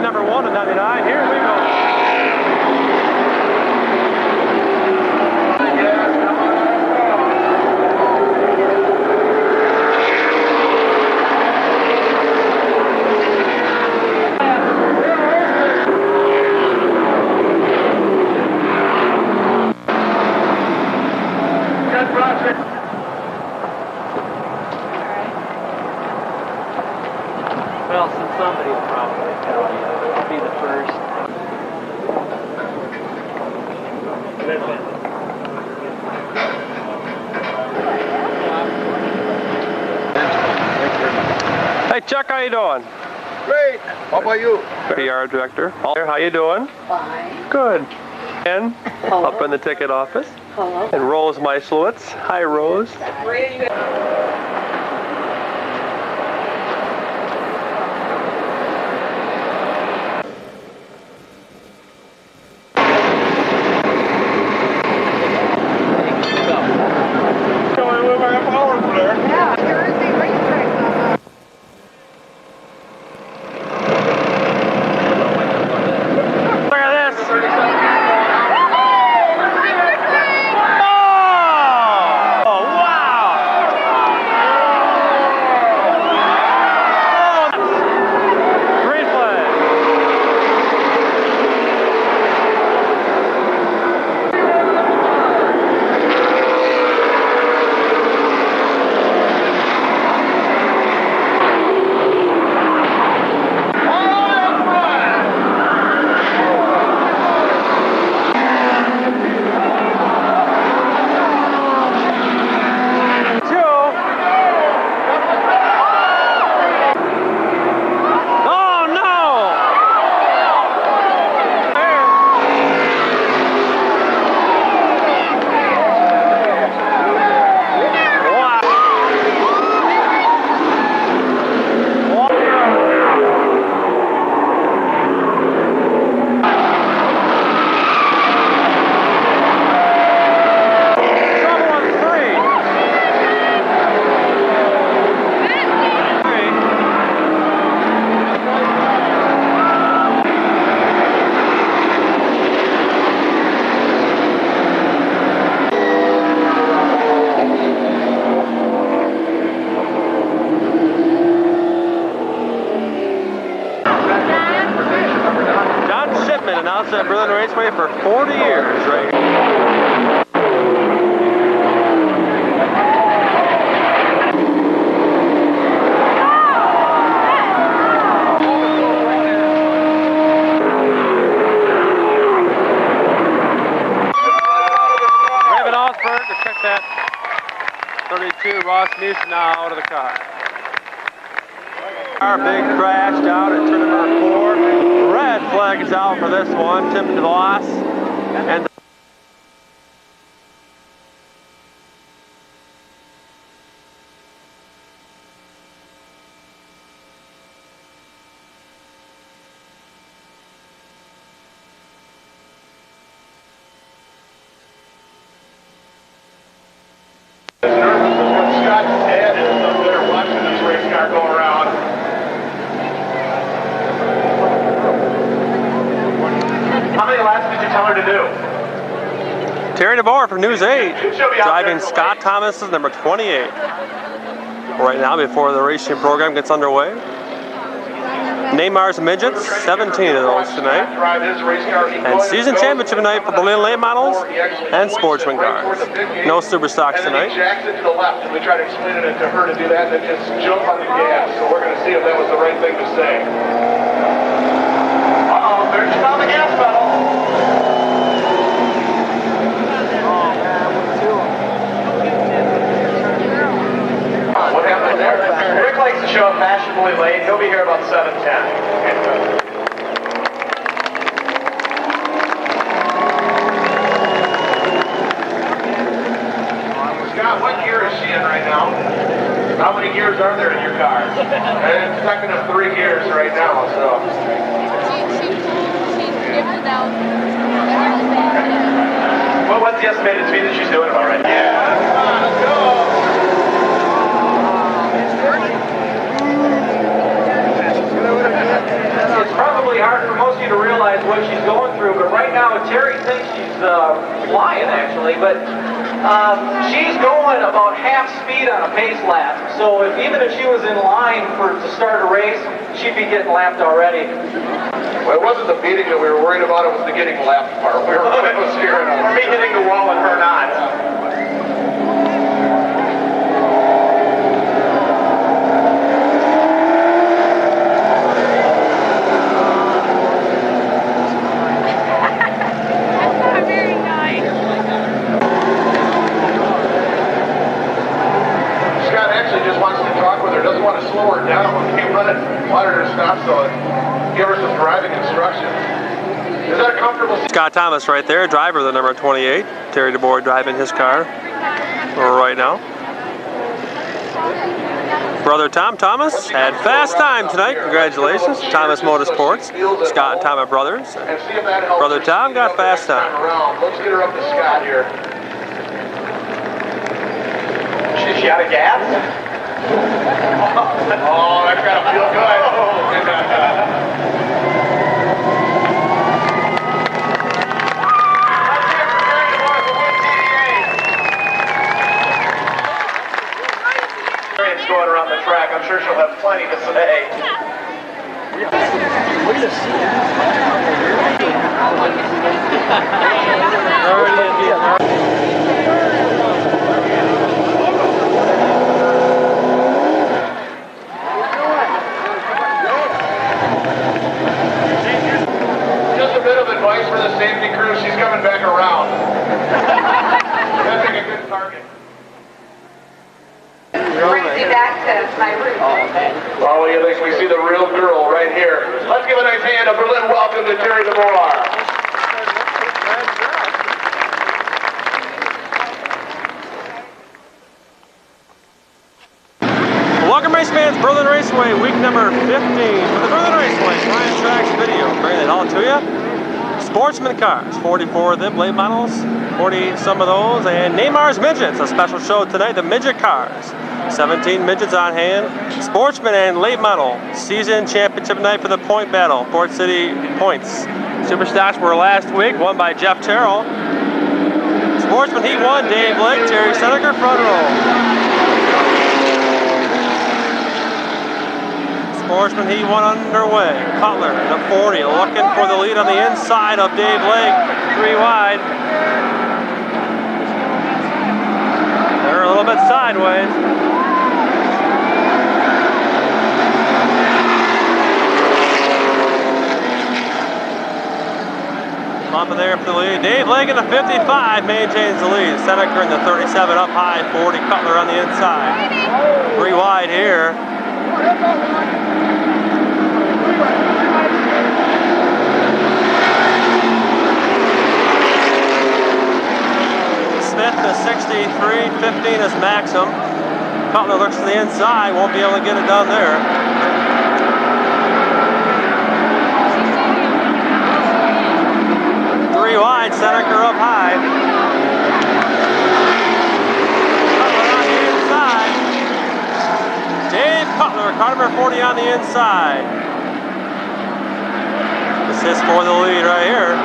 number 1 at 99. Here we go. Well, since somebody will probably tell you, I'll be the first. Hey Chuck, how you doing? Great. How about you? PR director. How you doing? Fine. Good. And Hello. up in the ticket office. Hello. And Rose Meislowitz. Hi Rose. Announced at Berlin Raceway for 40 years, right? Raven Osberg to check that 32. Ross Newsom now out of the car. Our big crash down at turn number 4. Red flag is out for this one. Tim DeVos and Terry DeBoer from News 8, driving Scott Thomas's number 28. Right now, before the racing program gets underway. NAMARS Midgets, 17 of those tonight. And season championship tonight for Berlin late models and sportsman cars. No super stocks tonight. Jackson to the left, and we try to explain it to her to do that, and then just jump on the gas. So we're going to see if that was the right thing to say. Uh-oh, there's on the gas pedal. What happened there? Rick likes to show up fashionably late. He'll be here about 7:10. Scott, what gear is she in right now? How many gears are there in your car? It's second of 3 gears right now, so. She gifted out. Well, what's the estimated speed that she's doing about right now? Yeah, come on, let's go. It's probably harder Terry thinks she's flying, actually, but she's going about half speed on a pace lap. So even if she was in line to start a race, she'd be getting lapped already. Well, it wasn't the beating that we were worried about, it was the getting lapped part. We were scared of me hitting the wall and her not. Doesn't want to slow her down when we run it, want her to stop, so give her some driving instructions. Is that a comfortable? Scott Thomas right there, driver of the number 28. Terry DeBoer driving his car right now. Brother Tom Thomas had fast time tonight. Congratulations, Thomas Motorsports, Scott and Thomas brothers. Brother Tom got fast time. Let's get her up to Scott here. She out of gas? Oh, that's gotta feel good. Going around the track, I'm sure she'll have plenty to say. Just a bit of advice for the safety crew, she's coming back around. That'd make a good target. Brings me back to my roots. Oh, look at this. We see the real girl right here. Let's give a nice hand, a Berlin welcome to Terry DeBoer. Welcome race fans, Berlin Raceway, week number 15 for the Berlin Raceway Ryan Tracks video. Bringing it all to you. Sportsman cars, 44 of them, late models, 40 some of those, and NAMARS Midgets, a special show tonight, the midget cars. 17 midgets on hand, sportsman and late model, season championship night for the point battle, Port City points. Superstocks were last week, won by Jeff Terrell. Sportsman Heat 1, Dave Blake, Terry Seneca, front row. Sportsman Heat 1 underway. Cutler in the 40, looking for the lead on the inside of Dave Blake, 3 wide. They're a little bit sideways. Bumping there for the lead. Dave Blake in the 55 maintains the lead. Seneca in the 37 up high, 40. Cutler on the inside. 3 wide here. Smith to 63, 15 is Maxim. Cutler looks to the inside, won't be able to get it done there. Wide, Seneca up high. Cutler on the inside. Dave Cutler, car number 40 on the inside. Assist for the lead right here.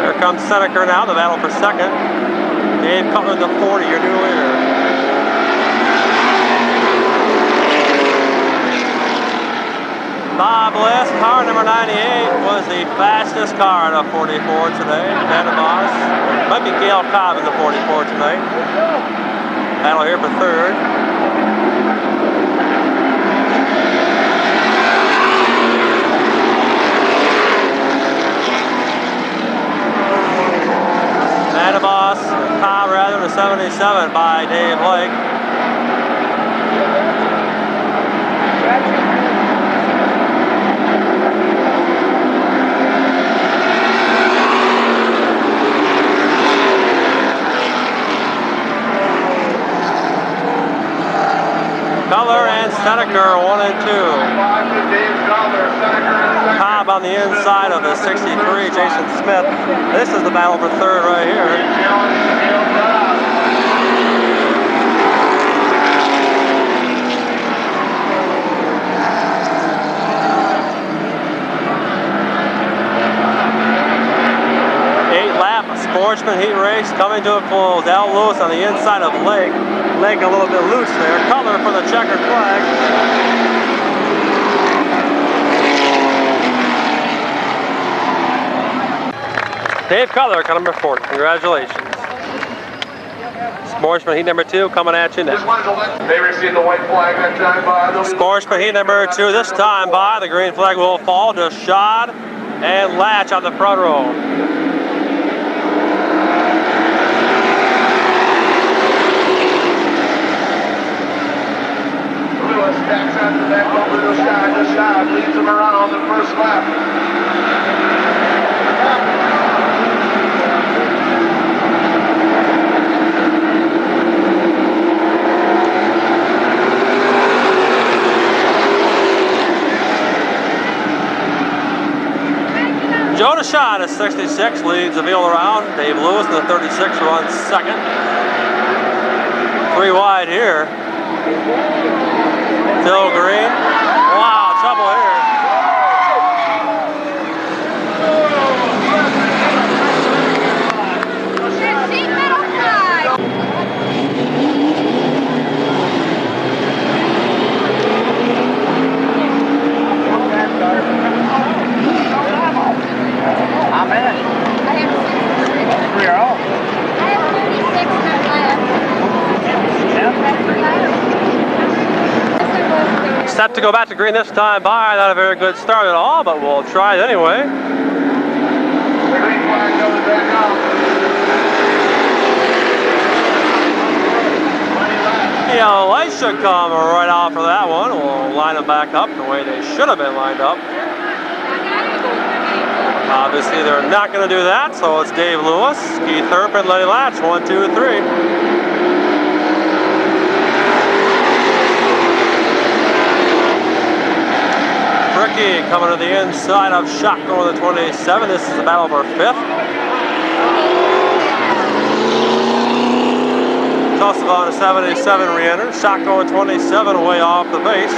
There comes Seneca now, the battle for second. Dave Cutler, the 40, your new leader. Bob List, car number 98, was the fastest car in a 44 today. NAMARS. Might be Gail Cobb in the 44 tonight. Battle here for third. NAMARS, Cobb rather, the 77 by Dave Blake. Cutler and Seneca 1 and 2. Cobb on the inside of the 63, Jason Smith. This is the battle for third right here. sportsman heat race coming to a close. Al Lewis on the inside of leg a little bit loose there. Color for the checkered flag. Dave Color, car number 40. Congratulations. Sportsman heat number 2 coming at you next. They received the white flag that time by. Sportsman heat number 2 this time by. The green flag will fall to Shad and Latch on the front row. Lewis backs out the back over to Shad. The Shad leads him around on the first lap. Joe DeShad is 66, leads the field around. Dave Lewis in the 36 runs second. 3 wide here. Phil Green. Wow, trouble here. I'm in. I have 6. We're all. I have 36 left. Set to go back to green this time by. Not a very good start at all, but we'll try it anyway. The green flag goes back out. Yeah, lights should come right off for that one. We'll line them back up the way they should have been lined up. Obviously, they're not going to do that, so it's Dave Lewis, Keith Herp, and Lenny Latch. 1, 2, 3. Ricky coming to the inside of Shock over the 27. This is the battle for 5th. Tussle on a 77 re-enter. Shock over 27 way off the base.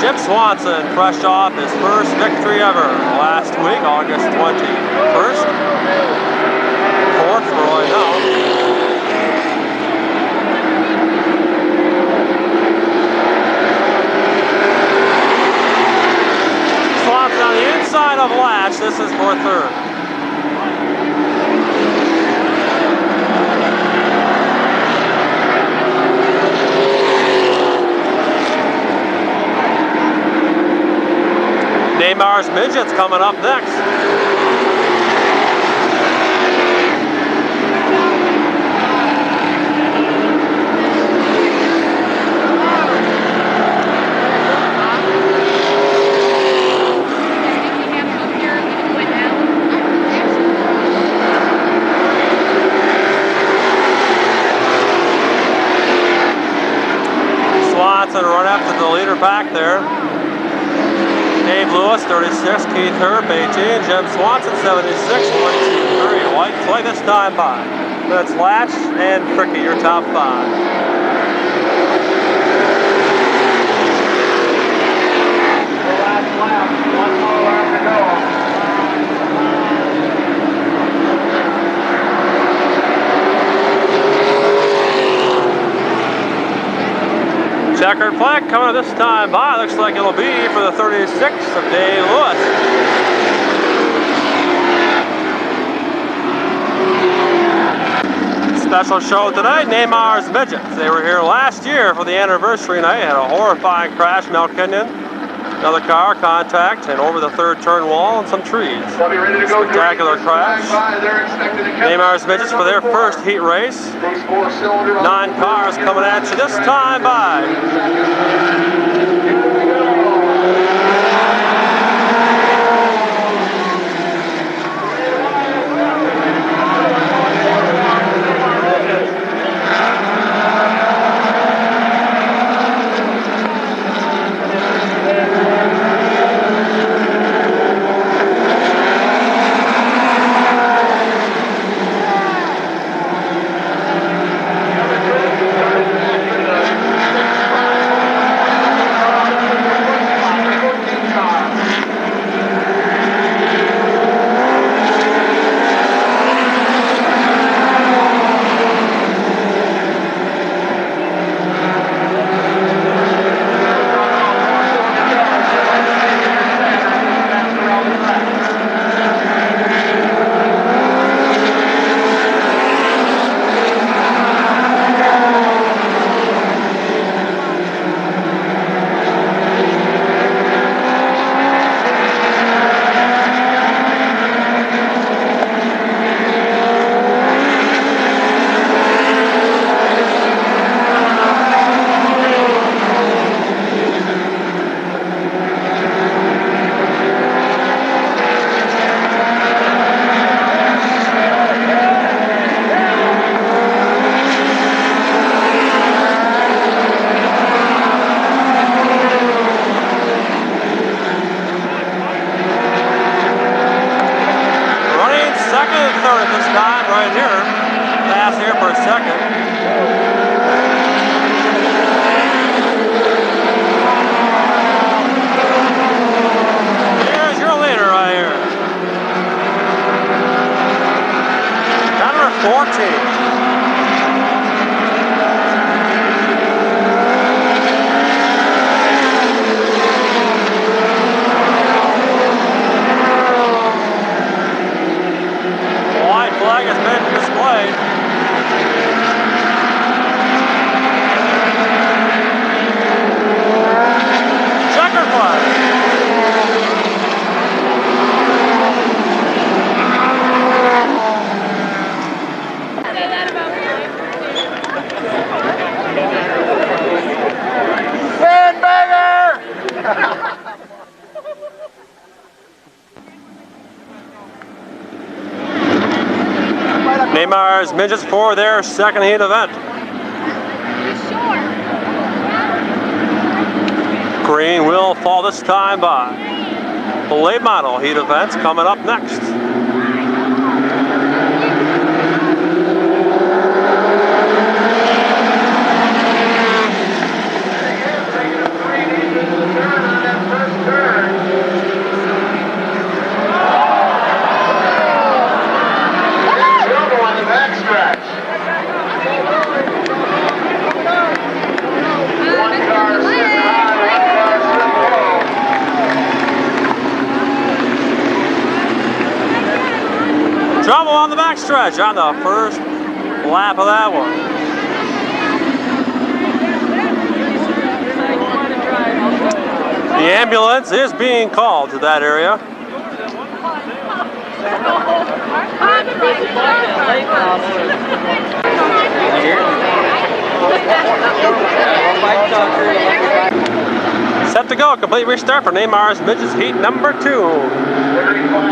Jim Swanson fresh off his first victory ever last week, August 21st. 4th for right now. Swanson on the inside of Latch. This is for 3rd. NAMARS Midgets coming up next. Swanson run up to the leader back there. Dave Lewis, 36, Keith Herb, 18, Jim Swanson, 76, 1, 2, 3. White flag this time by. That's Latch and Fricky, your top 5. The last lap, 1 more lap to go. Checkered flag coming this time by. Looks like it'll be for the 36 of Dave Lewis. Special show tonight, NAMARS Midgets. They were here last year for the anniversary night. Had a horrifying crash, Mount Kenyon. Another car, contact, and over the 3rd turn wall and some trees. Spectacular crash. NAMARS Midgets for their first heat race. 9 cars coming at you this time by. right here. Pass here for a second. Here's your leader right here. Number 14. Flag has been displayed. Checker flag. Windbagger! NAMARS Midgets for their second heat event. Green will fall this time by. The late model heat events coming up next. Trouble on the backstretch on the first lap of that one. The ambulance is being called to that area. Set to go, complete restart for NAMARS Midgets heat number 2.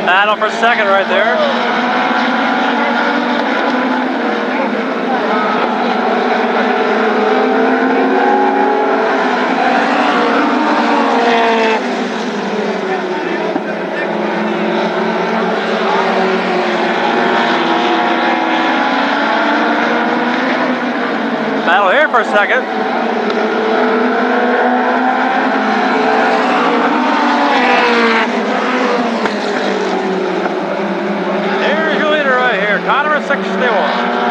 Battle for second right there. Battle here for a second. Number 61.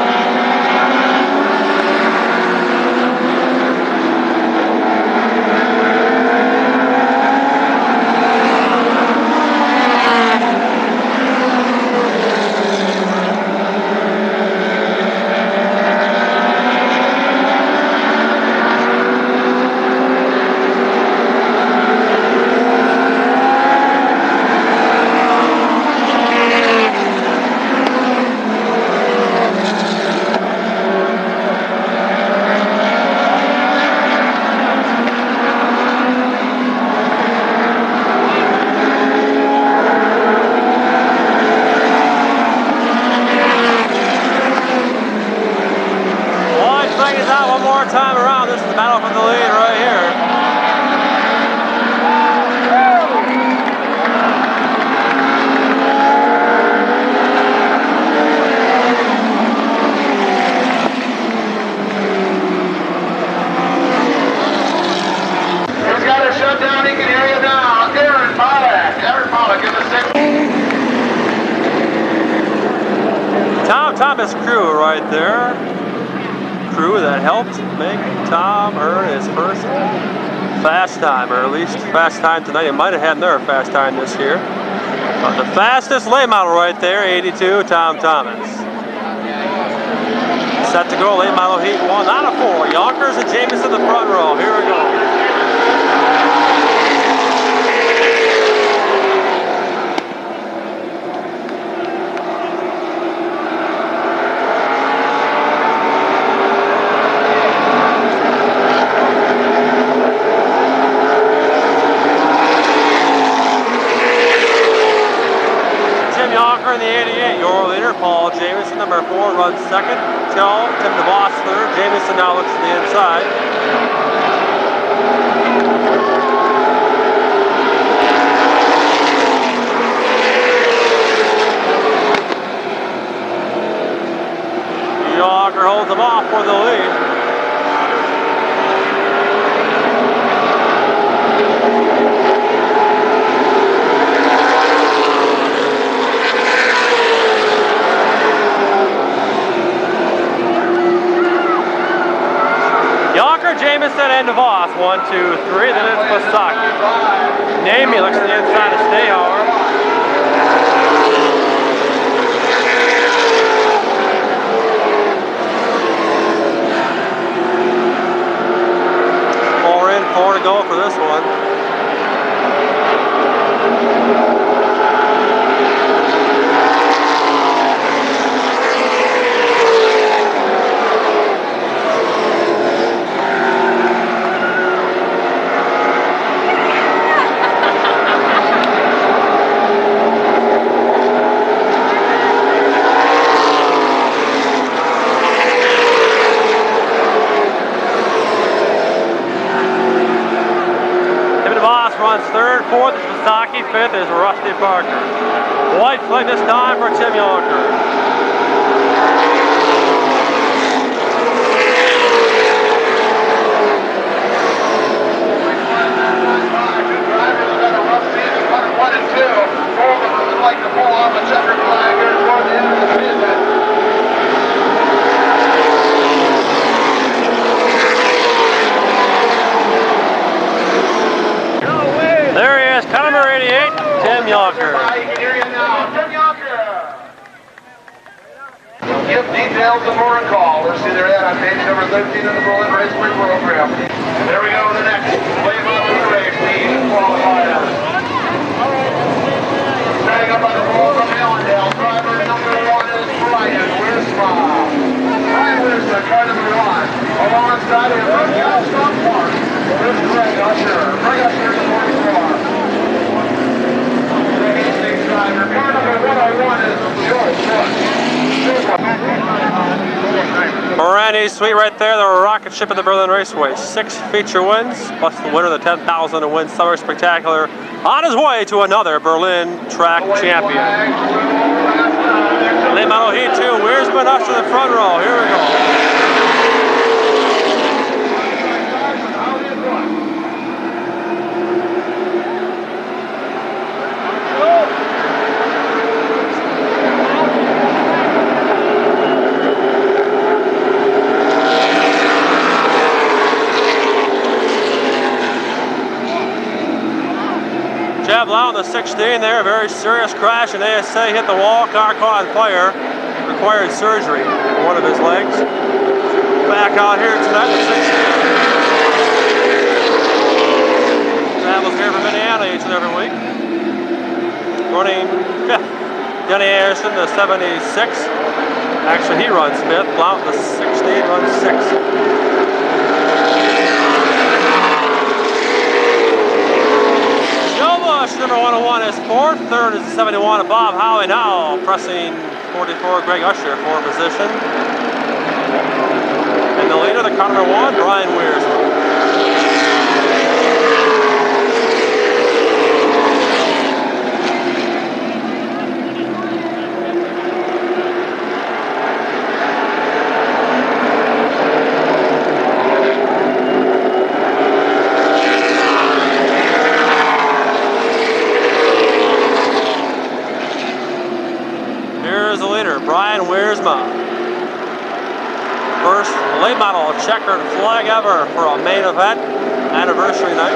Time around, this is the battle for the lead right here. He's got a shutdown, he can hear you now. Aaron Pollack in the second. Tom Thomas crew right there. Crew that helped make Tom earn his first fast time, or at least fast time tonight. He might have had another fast time this year. But the fastest late model right there, 82, Tom Thomas. Set to go, late model heat 1 out of 4. Yonkers and Jamison in the front row. Here we go. In the 88, your leader, Paul Jamison, number 4, runs second. Tim DeVos third. Jamison now looks to the inside. Yonker holds him off for the lead. Jamison and DeVos, 1, 2, 3, then it's Pasaki. Namey looks to the inside of Stayhauer. Four to go for this one. Runs third, fourth is Pasaki, fifth is Rusty Parker. White flag this time for Tim Yonker. Good drivers got a rough season, 1 and 2. Both of them would like to pull off a checker flag here toward the end of the season. There he is, car number 88, Tim Yonker. I can hear you now. Tim Yonker. Give details and more a call. We'll see they're at on page number 13 of the Berlin Raceway program. There we go to the next late model race, the qualifier. Starting up on the pole from Allendale, driver number 1 is Brian Wiersma. Brian Wiersma, car number 1. Alongside of John Park, there's Greg Usher. Greg Usher is the 44. Driver. Car number 101 is Joe Bush. Randy Sweet right there, the rocket ship of the Berlin Raceway. 6 feature wins, plus the winner of the 10,000 to win Summer Spectacular. On his way to another Berlin track champion. Late model heat 2, Wiersma Usher in the front row. Here we go. Jeb Lau in the 16 there, very serious crash in ASA, hit the wall, car caught on fire, required surgery for one of his legs. Back out here tonight in the 16. Travels here from Indiana each and every week. Running 5th, Denny Anderson, the 76. Actually, he runs 5th. Blount, the 16, runs 6th. Number 101 is 4th, 3rd is the 71 of Bob Howie, now pressing 44 Greg Usher for position. And the leader, the car number 1, Brian Wiersma. Brian Wiersma. First late model checkered flag ever for a main event anniversary night.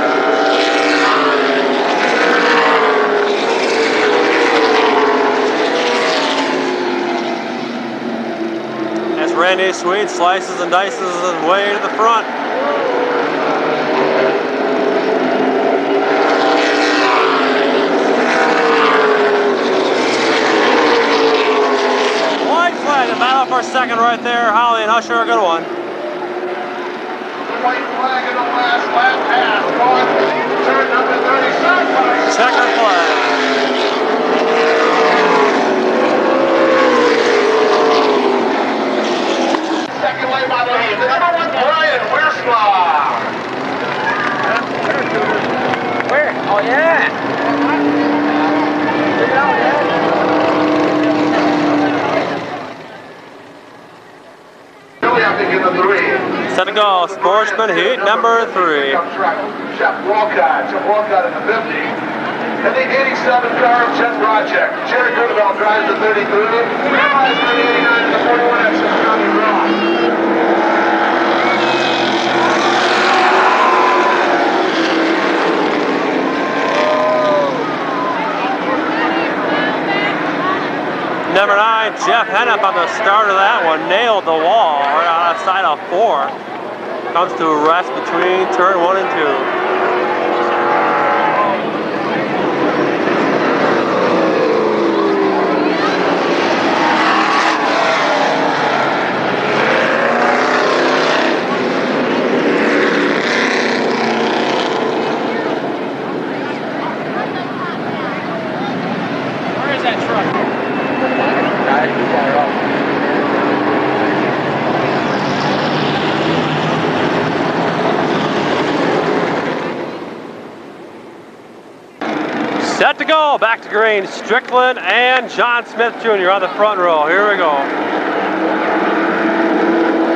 As Randy Sweet slices and dices his way to the front. White flag, the battle for second right there. Holly and Usher, a good one. White flag in the last lap pass. Going turn number 37. Checkered flag. Second lane by the lead. The number 1 Brian Wiersma. Where? Oh, yeah. Check it out, Dad. We have to give him 3. Set to go. Sportsman heat number 3. Jeff Walcott in the 50. And the 87 car of Jet Project. Jerry Goodell drives the 33. Realized the 89 and the 41 exit Johnny Ross. Number 9, Jeff Hennep on the start of that one. Nailed the wall right outside of 4. Comes to a rest between turn 1 and 2. Set to go, back to green. Strickland and John Smith Jr. on the front row. Here we go.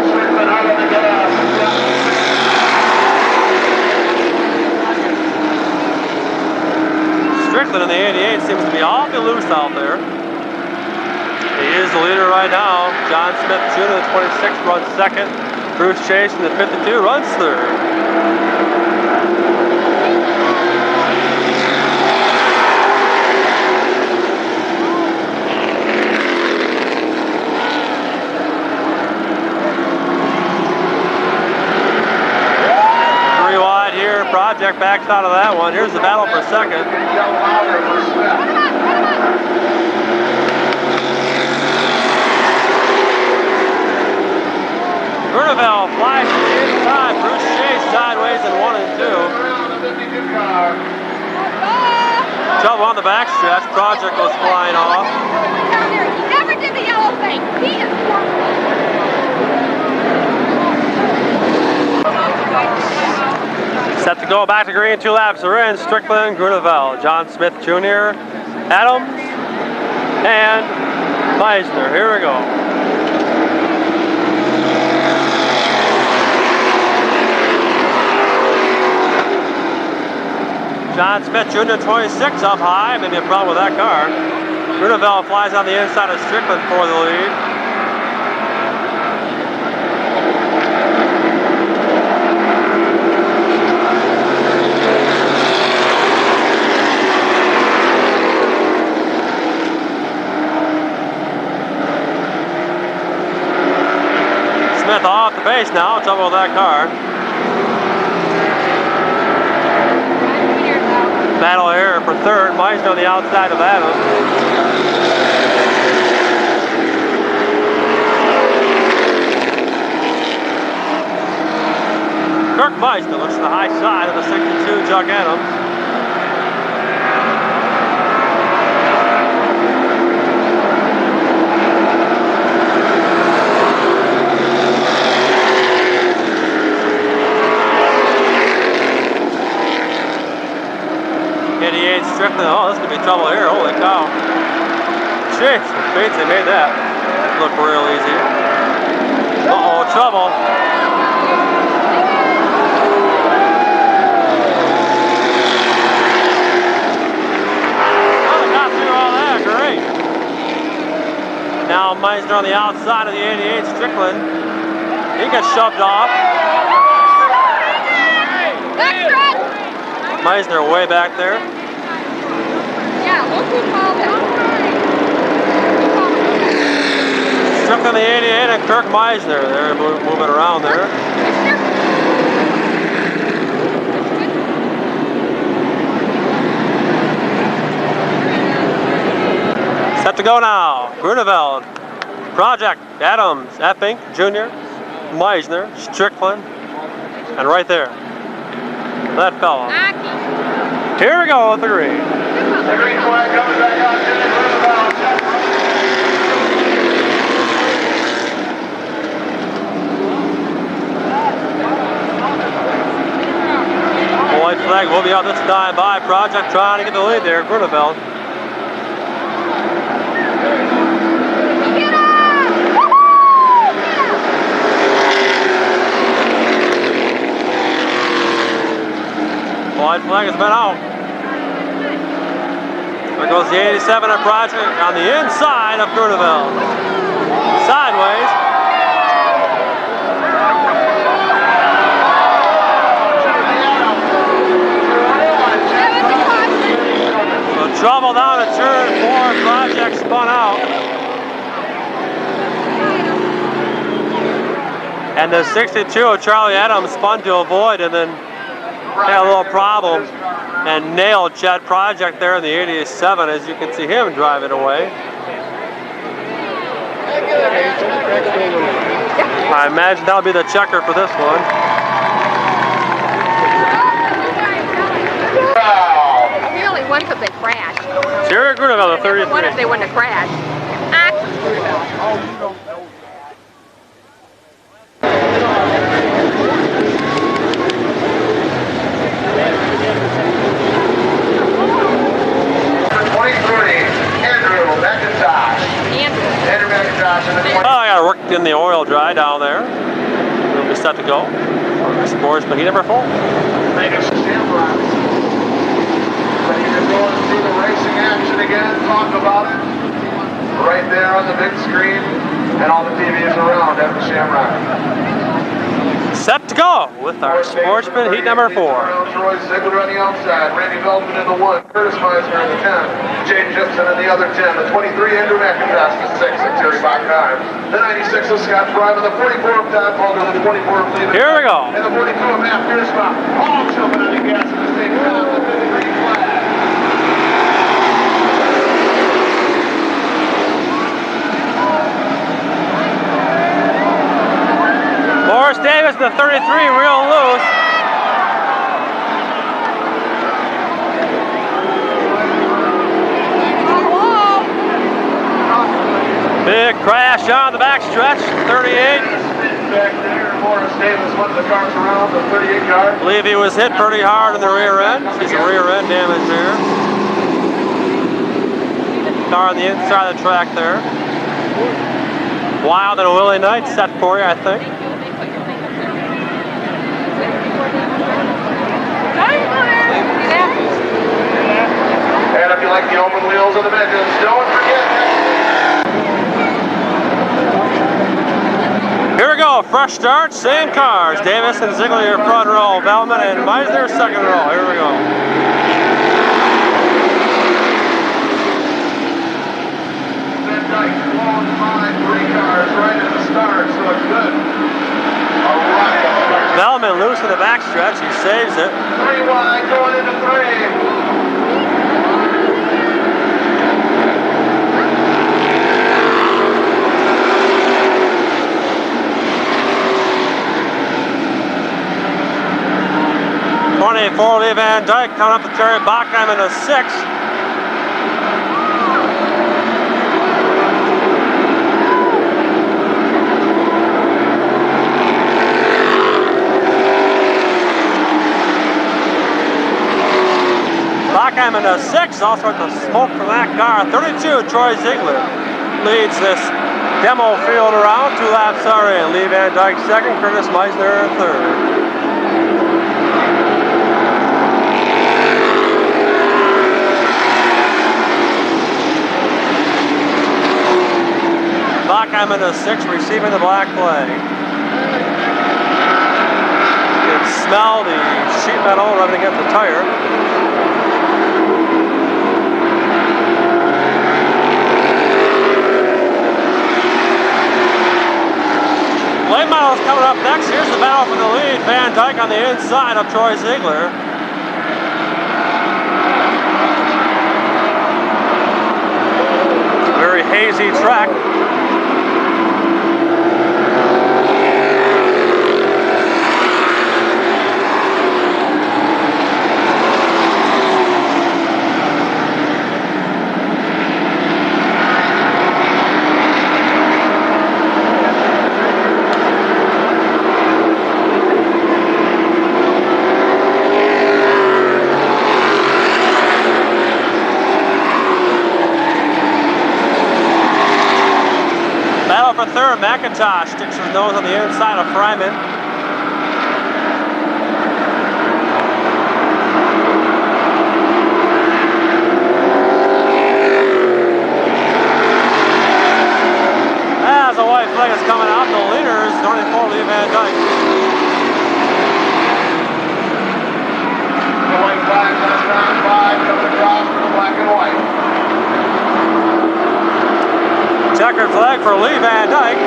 Strickland out of the gas. Strickland in the 88 seems to be awfully loose out there. He is the leader right now. John Smith Jr. the 26 runs second. Bruce Chase in the 52 runs third. Project backs out of that one. Here's the battle for second. Grunewald flies to the inside. Bruce Chase sideways in 1 and 2. Trouble on the backstretch. Project goes flying off. He never did the yellow thing. He is Set to go back to green, 2 laps are in. Strickland, Grunewald, John Smith Jr., Adams, and Meisner. Here we go. John Smith Jr. 26 up high, maybe a problem with that car. Grunewald flies on the inside of Strickland for the lead. Smith off the base now, trouble with that car. Battle here for third, Meisner on the outside of Adams. Kirk Meisner looks to the high side of the 62 Chuck Adams. Strickland, oh, this could be trouble here. Holy cow. Jeez, Bates, they made that look real easy. Uh-oh, trouble. Oh, they got through all that, great. Now Meisner on the outside of the 88, Strickland. He gets shoved off. Meisner way back there. Yeah, look who called it. Strickland the 88 and Kirk Meisner. They're moving around there. Set to go now. Grunewald, Project, Adams, Epping, Jr., Meisner, Strickland, and right there, that fella. Here we go with the green. The green flag coming back out to Grunewald. The white flag will be out this time by Project, trying to get the lead there, Grunewald. White flag has been out. There goes the 87 of Project on the inside of Grunewald. Sideways. So trouble down at turn 4. Project spun out. And the 62 of Charlie Adams spun to avoid and then had a little problem and nailed Chad Project there in the 87 as you can see him driving away. I imagine that'll be the checker for this one. Really, once if they crashed. Jerry Grunewald, the 33. What if they wouldn't have crashed? Oh, I gotta work in the oil dry down there. We'll be set to go. Sportsman heat number 4. Ready to go and see the racing action again, talk about it. Right there on the big screen and all the TVs around at the Shamrock. Set to go with our sportsman heat number 4. Troy Ziegler on the outside, Randy Feldman in the 1, Curtis Meisner in the 10, James Gibson in the other 10, the 23 Andrew McIntosh, the 6 of Terry Bachheim, the 96 of Scott Fryman, the 44 of Todd Palmer, the 24 of Leland. Here we go. And the 42 of Matt Piersma, all jumping on the gas at the same time with the green flag. Morris Davis, the 33, real loose. Big crash on the backstretch, 38. Back there, Morris Davis went the cars around the 38 yard. I believe he was hit pretty hard in the rear end. He's a rear end damage there. Car on the inside of the track there. Wild and Willie Knight set for you, I think. And if you like the open wheels of the Midgets, don't forget. Here we go, fresh start, same cars. Davis and Ziegler front row, Veltman and Meisner second row. Here we go. Van Dyke won by 3 cars right at the start, so it's good. All right. Veltman loose in the backstretch, he saves it. 3 wide going into 3. For Lee Van Dyke coming up to Terry Bachheim in a 6. Bachheim in a 6, all sorts of smoke from that car. 32, Troy Ziegler leads this demo field around. 2 laps are in. Lee Van Dyke second, Curtis Meisner third. Bachheim in a 6, receiving the black flag. You can smell the sheet metal rubbing against the tire. Battles coming up next. Here's the battle for the lead. Van Dyke on the inside of Troy Ziegler. Very hazy track. For third, McIntosh sticks his nose on the inside of Fryman. As a white flag is coming out, the leaders, 24, Lee Van Dyke. The white flag on round 5 coming across for the black and white. Checkered flag for Lee Van Dyke.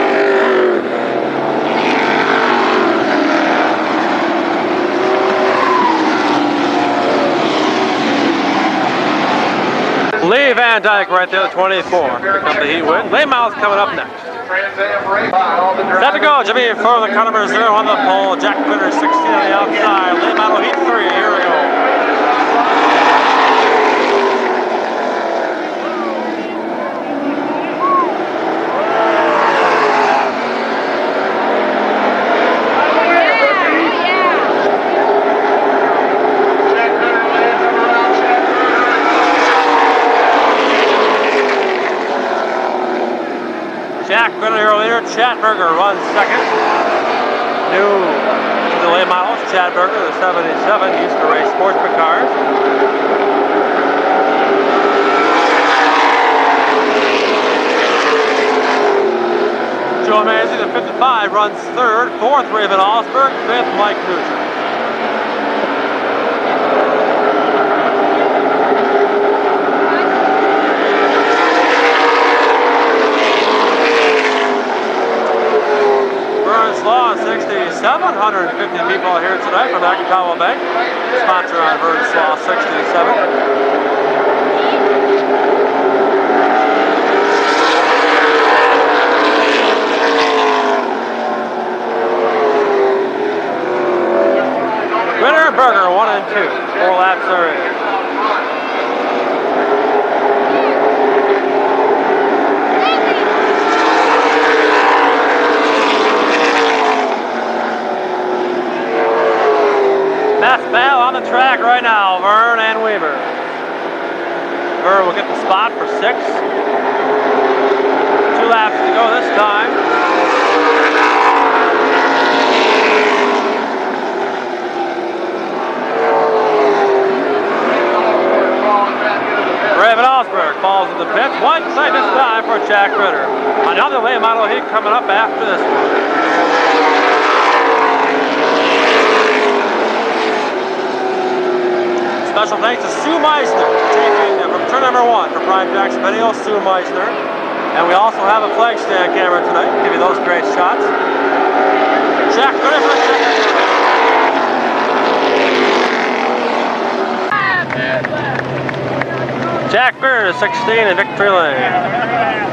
Lee Van Dyke right there at 24. Here comes the heat win. Lane miles coming up next. Set to go, Jimmy for the car number 0 on the pole. Jack Glitter 16 on the outside. Lane model heat 3. Here we go. Jack Glitter leader, Chatberger runs second. New delay models, Chatberger, the 77, used to race sportsman cars. Joe Manzi, the 55, runs third. Fourth, Raven Osberg. Fifth, Mike Nugent. Law 67, 150 people here tonight from Akapawa Bank, sponsor on Verd's Law 67. Winner Berger 1 and 2, 4 laps are in. Best battle on the track right now, Vern and Weaver. Vern will get the spot for 6. 2 laps to go this time. Raven Osberg falls in the pits. One side this time for Jack Ritter. Another late model heat coming up after this one. Special thanks to Sue Meisner, taking from turn number 1 for Prime Jack's video, Sue Meisner. And we also have a flag stand camera tonight, give you those great shots. Jack Ritter for the check. Jack Ritter, 16 in victory lane.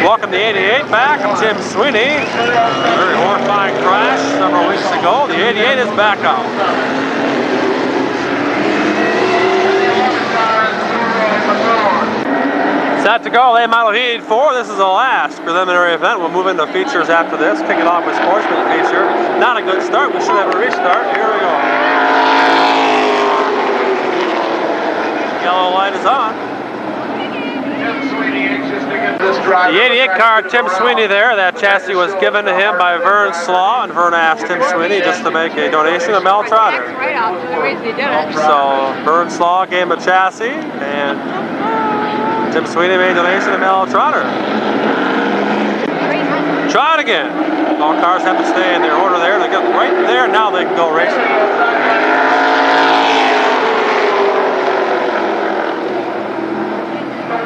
Welcome to 88 back. I'm Tim Sweeney. Very horrifying crash several weeks ago. The 88 is back up. Set to go, late model heat 4. This is the last preliminary event. We'll move into features after this. Kick it off with sportsman feature. Not a good start. We should have a restart. Here we go. Yellow light is on. The 88 car, Tim Sweeney there. That chassis was given to him by Vern Slaw, and Vern asked Tim Sweeney just to make a donation to Mel Trotter. So Vern Slaw gave him a chassis, and Tim Sweeney made a donation to Mel Trotter. Try it again. All cars have to stay in their order there. They get right there. Now they can go racing.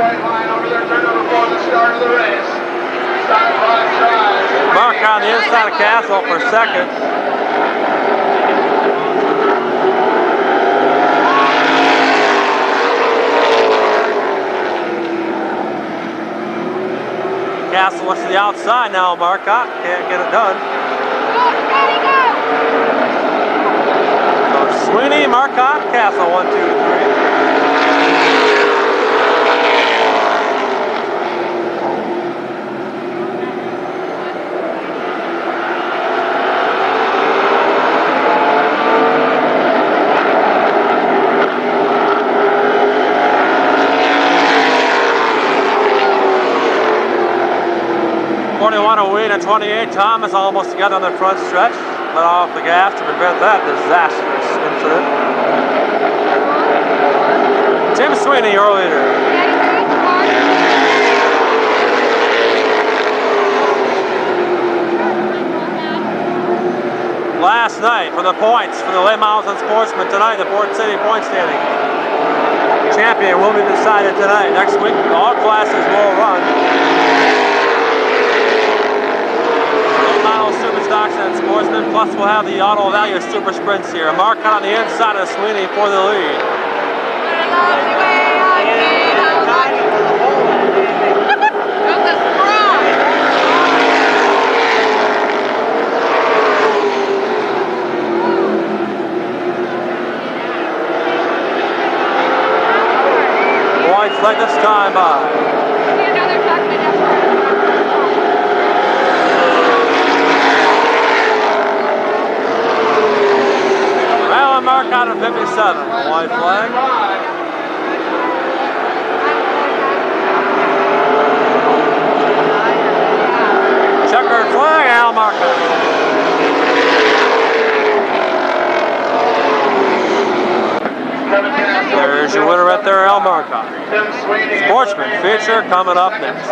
White line over there, turn number 4, the start of the race. Start on the inside of Castle for second. Castle looks to the outside now. Marcotte can't get it done. So Sweeney, Marcotte, Castle, 1, 2, 3. 41 a win and 28. Thomas almost together on the front stretch. Let off the gas to prevent that disastrous incident. Tim Sweeney, your leader. Last night for the points for the late models and sportsmen. Tonight the Port City point standing champion will be decided tonight. Next week all classes will run. Super stocks and sportsmen, plus we'll have the auto value super sprints here. Marcotte on the inside of Sweeney for the lead. Points like this time by. Marcotte of 57, white flag. Checkered flag, Al Marcotte. There's your winner right there, Al Marcotte. Sportsman feature coming up next.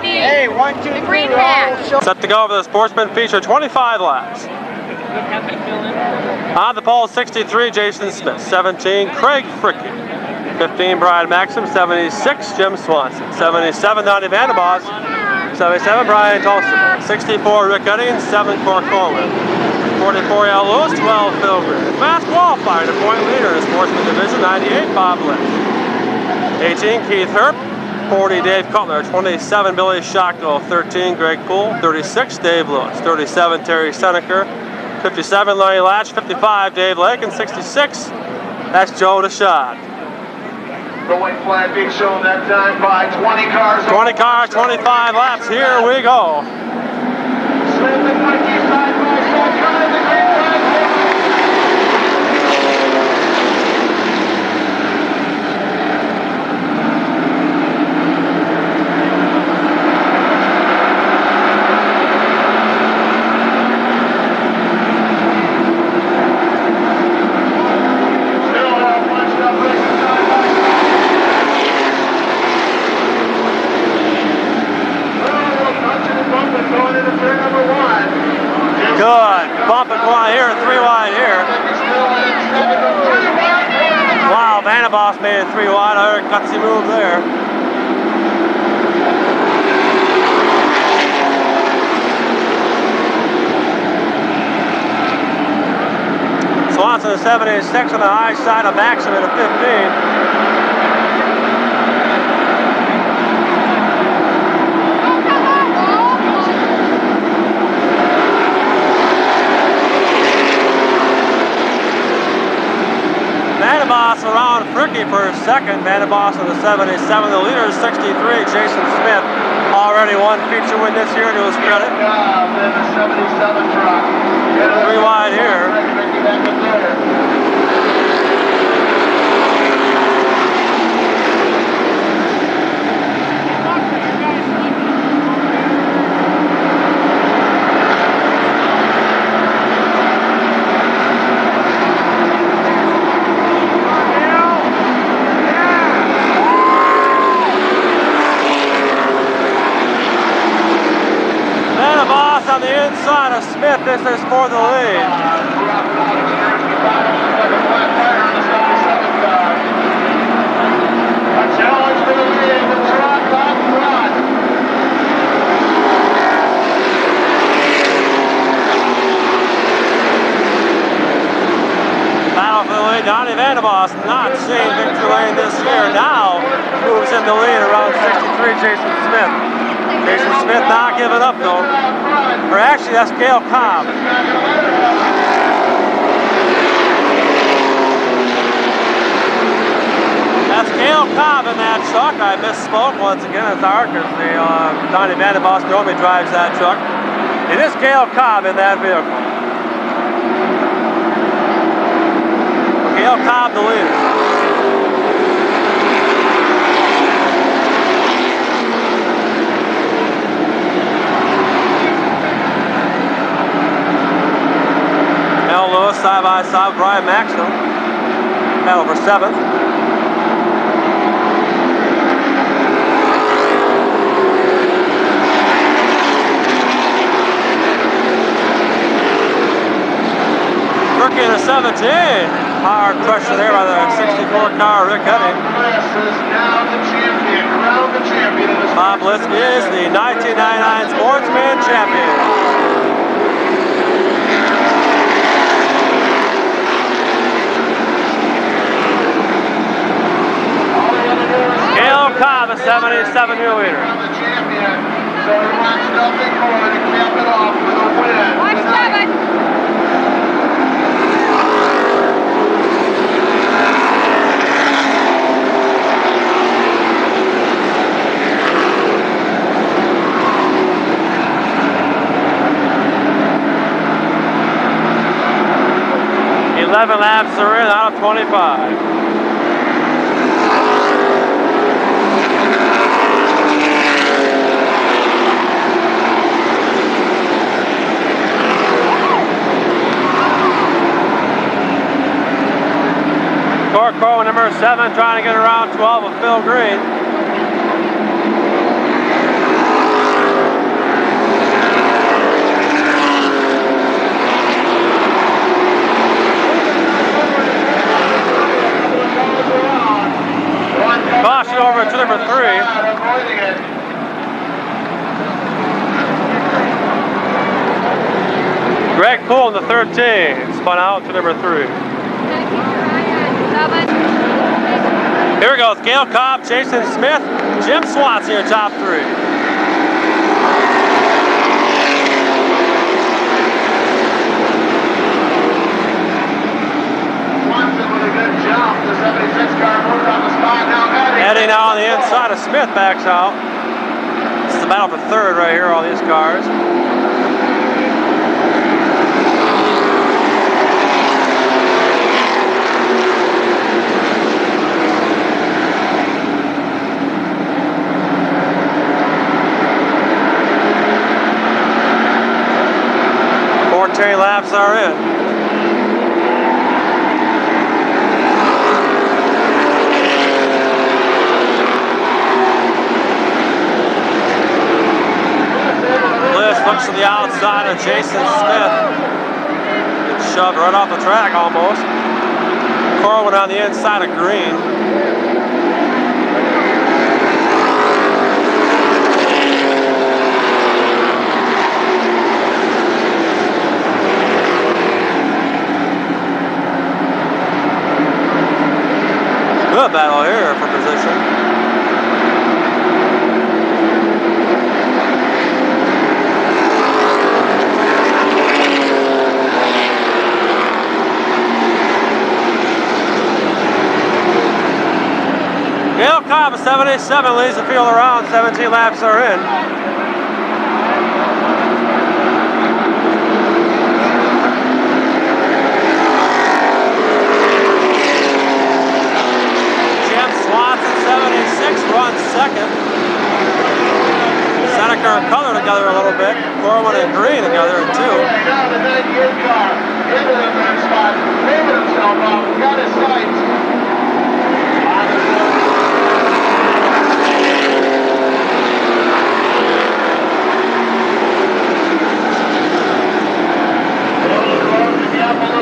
Hey, 1, 2, 3, green hat. Set to go for the sportsman feature, 25 laps. On the pole, 63, Jason Smith. 17, Craig Fricke. 15, Brian Maxim. 76, Jim Swanson. 77, Donnie Vanderboss. 77, Brian Tolson. 64, Rick Eddings. 7, Cork Coleman. 44, Al Lewis. 12, Phil Green. Fast qualifier to point leader in the sportsman division, 98, Bob Lynch. 18, Keith Herp. 40, Dave Cutler. 27, Billy Schachtel. 13, Greg Poole. 36, Dave Lewis. 37, Terry Seneker. 57, Larry Latch. 55, Dave Lake. And 66, that's Joe DeShad. The white flag being shown that time by 20 cars. 20 cars, 25 laps. Here we go. Smith and Mikey side by side. Trying to get Good. Bump it wide here, 3 wide here. Wow, Vanderboss made it 3 wide. I heard a gutsy move there. Swanson at 76 on the high side of Maxim at a 15. Vanderboss around Fricke for a second. Vanderboss on the 77. The leader is 63. Jason Smith already won feature win this year to his credit. 3 wide here. On the inside of Smith, this is for the lead. Unfortunately, Donnie Vandenbos not seeing victory lane this year. Now moves in the lead around 63, Jason Smith. Jason Smith not giving up though. Or actually, that's Gail Cobb. That's Gail Cobb in that truck. I misspoke once again. It's dark because Donnie Vandenbos normally drives that truck. It is Gail Cobb in that vehicle. Gail Cobb the leader. Al Lewis side by side with Brian Maxwell. Battle for 7th. Rookie in a 17. Hard pressure there by the 64 car, Rick Hutting. Bob Bliss is the 1999 Sportsman Champion. Gail Cobb, a 77-year leader. So he wants nothing more to cap it off with a win. Watch 7. Eleven laps are in out of 25. Corco, number 7, trying to get around 12 with Phil Green. Caution over to number 3. Greg Poole in the 13, spun out to number 3. Here we go, Gail Cobb, Jason Smith, Jim Swanson, your top 3. Swanson with a good jump. The 76 car moved on the spot now. Eddie now on the inside of Smith backs out. This is the battle for 3rd right here, all these cars. Laps are in. Bliss looks to the outside of Jason Smith. Gets shoved right off the track almost. Corwin on the inside of Green. Good battle here for position. Gail Cobb, 77, leads the field around. 17 laps are in. Runs 2nd. Seneca and Color together a little bit. Corwin and Green together in 2. Now the 98 car into the 3rd spot. Moving himself off. Got his sights.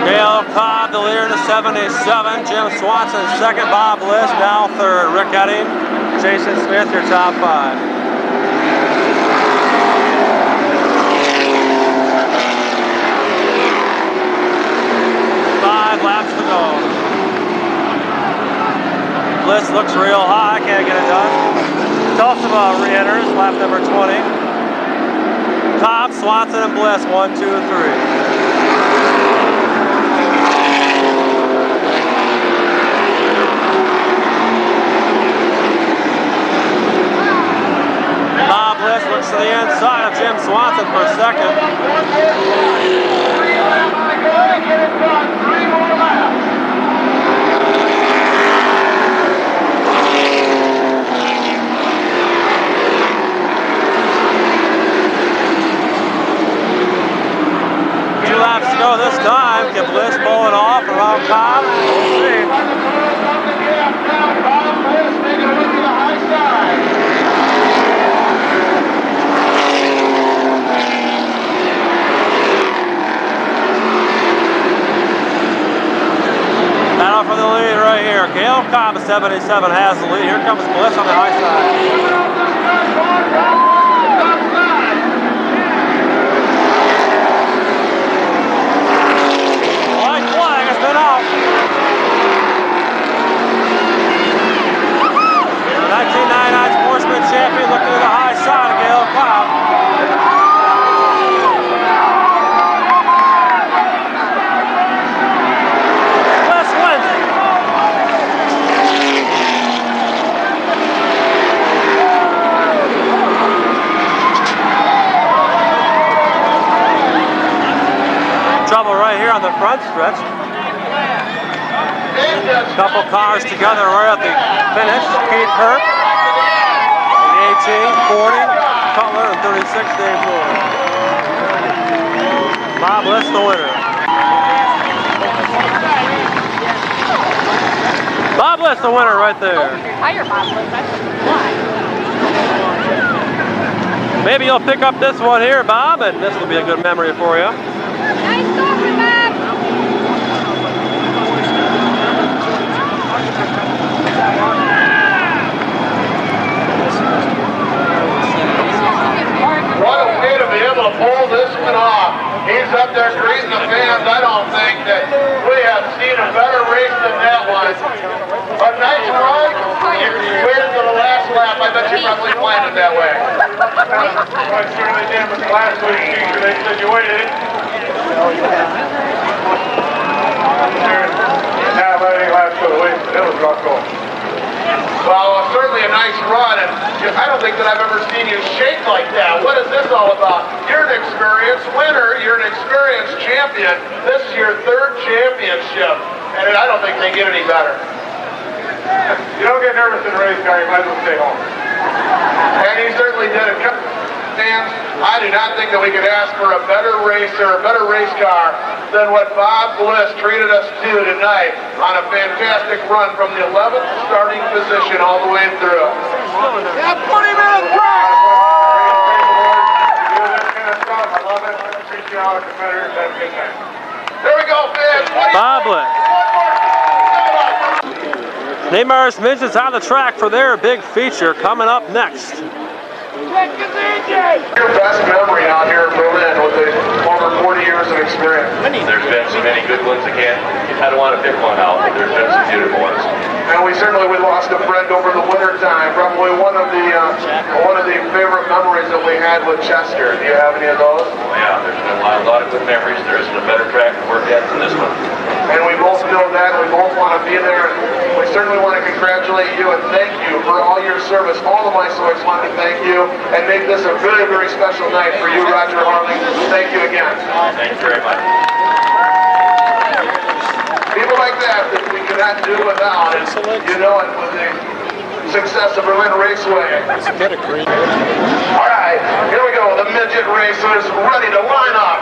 Gail Cobb, the leader in the 77. Jim Swanson 2nd. Bob Bliss now 3rd. Rick Edding. Jason Smith, your top 5. 5 laps to go. Bliss looks real high, can't get it done. Tulsa re-enters, lap number 20. Cobb, Swanson, and Bliss, 1, 2, 3. Bliss looks to the inside of Jim Swanson for second. Two laps to go this time. Can Bliss pull it off around Cobb? We'll see. Battle for the lead right here. Gale Cobb, 77, has the lead. Here comes Bliss on the high side. White flag has been out. 1999 Sportsman champion looking to the high side of Gale Cobb. Trouble right here on the front stretch. Couple cars together right at the finish. Keith Hurt, 18, 40, Cutler, and 36, Dave Moore. Bob Bliss, the winner. Bob Bliss, the winner right there. Higher Bob Bliss, that's why. Maybe you'll pick up this one here, Bob, and this will be a good memory for you. Nice talking, Bob. What a way to be able to pull this one off. He's up there greeting the fans. I don't think that we have seen a better race than that one. A nice ride. You waited to the last lap. I bet you probably planned it that way. I certainly did with the last week. They said you waited. Yeah, but it last for the week. It was rough going. Well, certainly a nice run, and I don't think that I've ever seen you shake like that. What is this all about? You're an experienced winner. You're an experienced champion. This is your third championship, and I don't think they get any better. You don't get nervous in a race car, you might as well stay home. And he certainly did it. Fans, I do not think that we could ask for a better racer, a better race car than what Bob Bliss treated us to tonight on a fantastic run from the 11th starting position all the way through. Yeah, 20-minute drive! You do this kind of stuff, I love it. I appreciate all the competitors. Have a good night. There we go, fans. Bob Bliss. NAMARS Midgets on the track for their big feature coming up next. Your best memory out here in Berlin with the over 40 years of experience? There's been so many good ones again. I don't want to pick one out, but there's been some beautiful ones. And we lost a friend over the winter time. Probably one of the favorite memories that we had with Chester. Do you have any of those? Well, yeah, there's been a lot of good memories. There isn't a better track to work at than this one. And we both know that. We both want to be there. We certainly want to congratulate you and thank you for all your service. All of my soils want to thank you and make this a very, very special night for you, Roger Harley. Thank you again. Thank you very much. People like that we cannot do without, and you know it with the success of Berlin Raceway. All right, here we go. The midget racers ready to line up.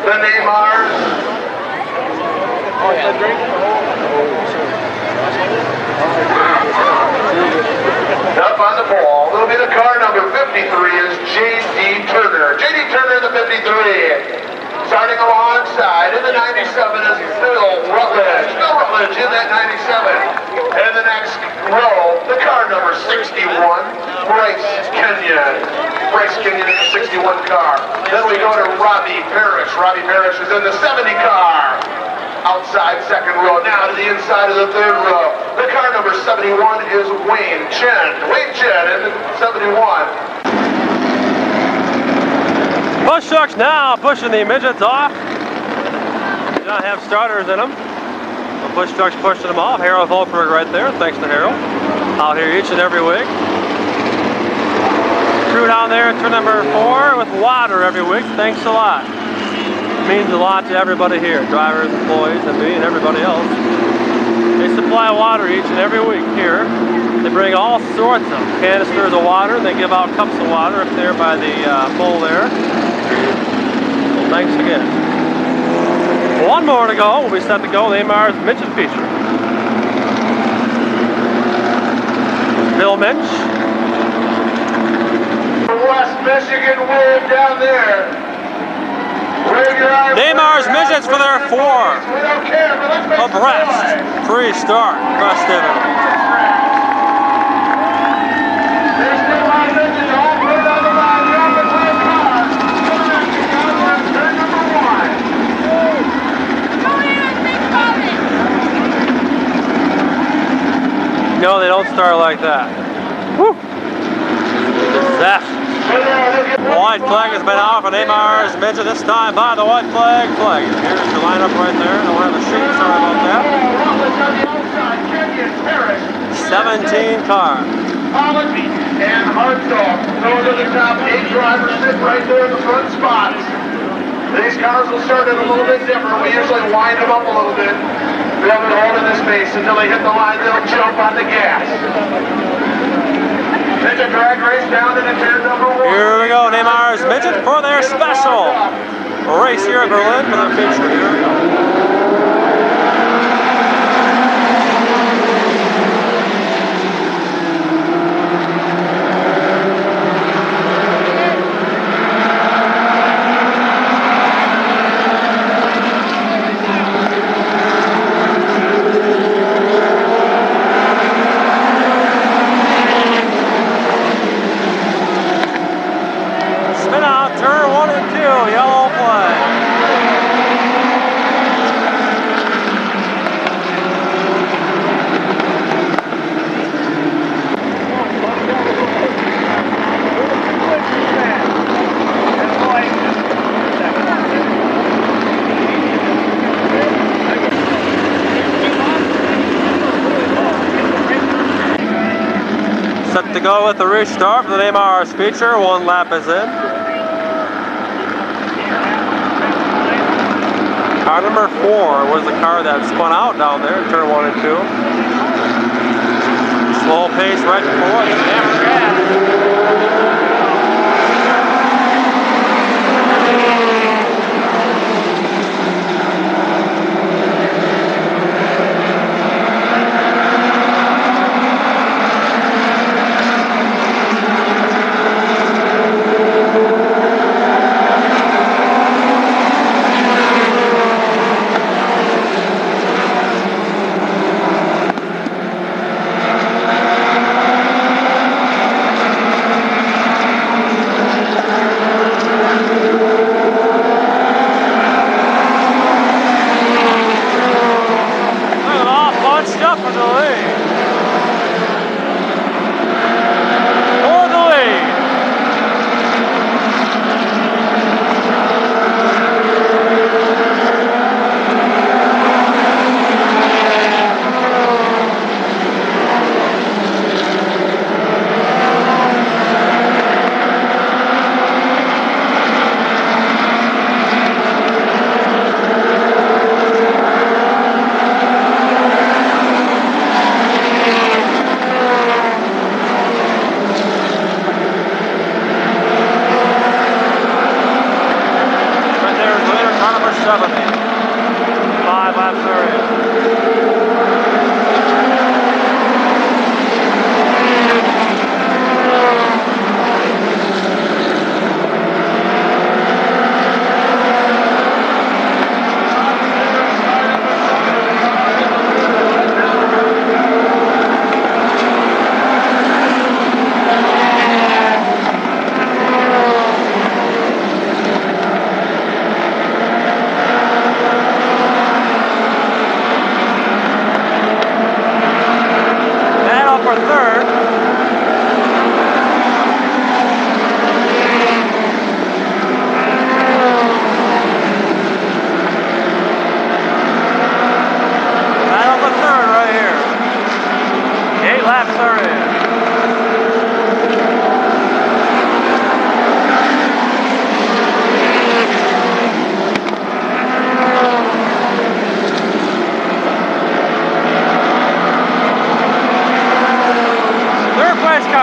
The NAMARS. Up on the ball, it'll be the car number 53 is J.D. Turner. J.D. Turner, the 53. Starting alongside in the 97 is Phil Rutledge. Phil Rutledge in that 97. And in the next row, the car number 61, Bryce Kenyon. Bryce Kenyon in the 61 car. Then we go to Robbie Parrish. Robbie Parrish is in the 70 car. outside second row. Now to the inside of the third row. The car number 71 is Wayne Chen. Wayne Chen in 71. Push trucks now pushing the midgets off. Do not have starters in them. The push trucks pushing them off. Harold Holberg right there. Thanks to Harold. Out here each and every week. Crew down there at turn number 4 with water every week. Thanks a lot. It means a lot to everybody here. Drivers, employees, and me and everybody else. They supply water each and every week here. They bring all sorts of canisters of water. They give out cups of water up there by the pole there. Well, thanks again. One more to go. We'll be set to go. The NAMARS Midget feature. Bill Minch. West Michigan wave down there. Wave your arms. NAMARS Midgets for their 4 We don't care, but let's make some abreast. noise. Pre-start festivity. There's still my midgets all put on the line. The open play cars. Coming at you guys on turn number 1. Go in and think about it. No, they don't start like that. Woo! Disaster. The white flag has been out for NAMARS Midget this time by the white flag flag. Here's your lineup right there. Don't have a sheet, sorry about that. 17 cars. Policy and Hartzell. Those are the top 8 drivers sit right there in the front spots. These cars will start it a little bit different. We usually wind them up a little bit. Be able to hold in the space until they hit the line. They'll jump on the gas. Midget drag race down to the turn number 1. Here we go, NAMARS Midget for their special race here in Berlin for their feature. Here we go. Set to go with the restart for the NAMARS feature. 1 lap is in. Car number 4 was the car that spun out down there in turn 1 and 2. Slow pace right before it. Hammer gas.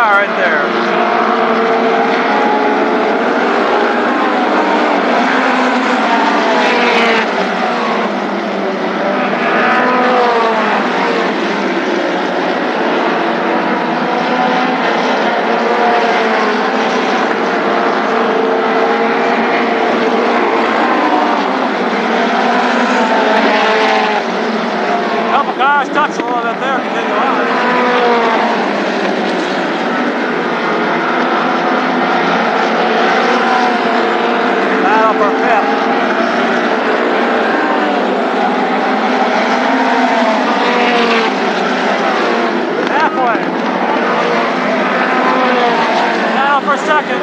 car right there. Couple cars touch a little bit there, continue on. Battle for fifth. Halfway. Battle for second.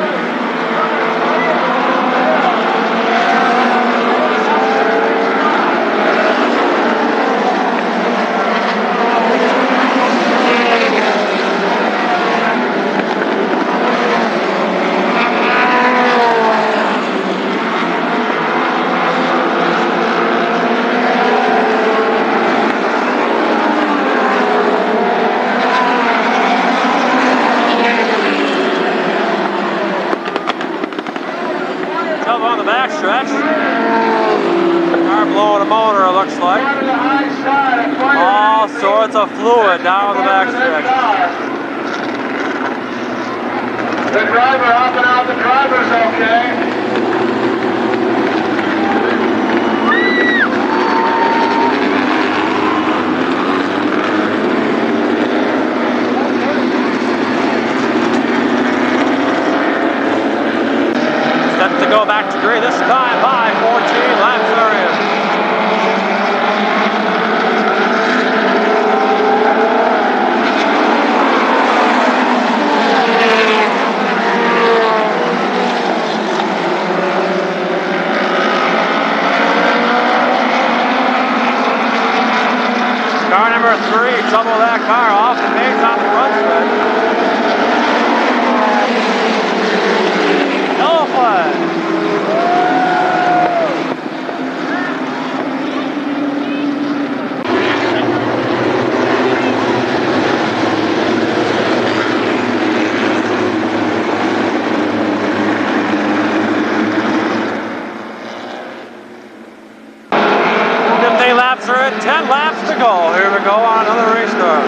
Up on the back stretch. Car blowing a motor, it looks like. All sorts of fluid down the back stretch. The driver hopping out, the driver's okay. Set to go back to green, this time by 14 laps are in. Car number 3, trouble that car off the base on the front stretch. Yellow flag. Laps are in, 10 laps to go. Here we go on another race car.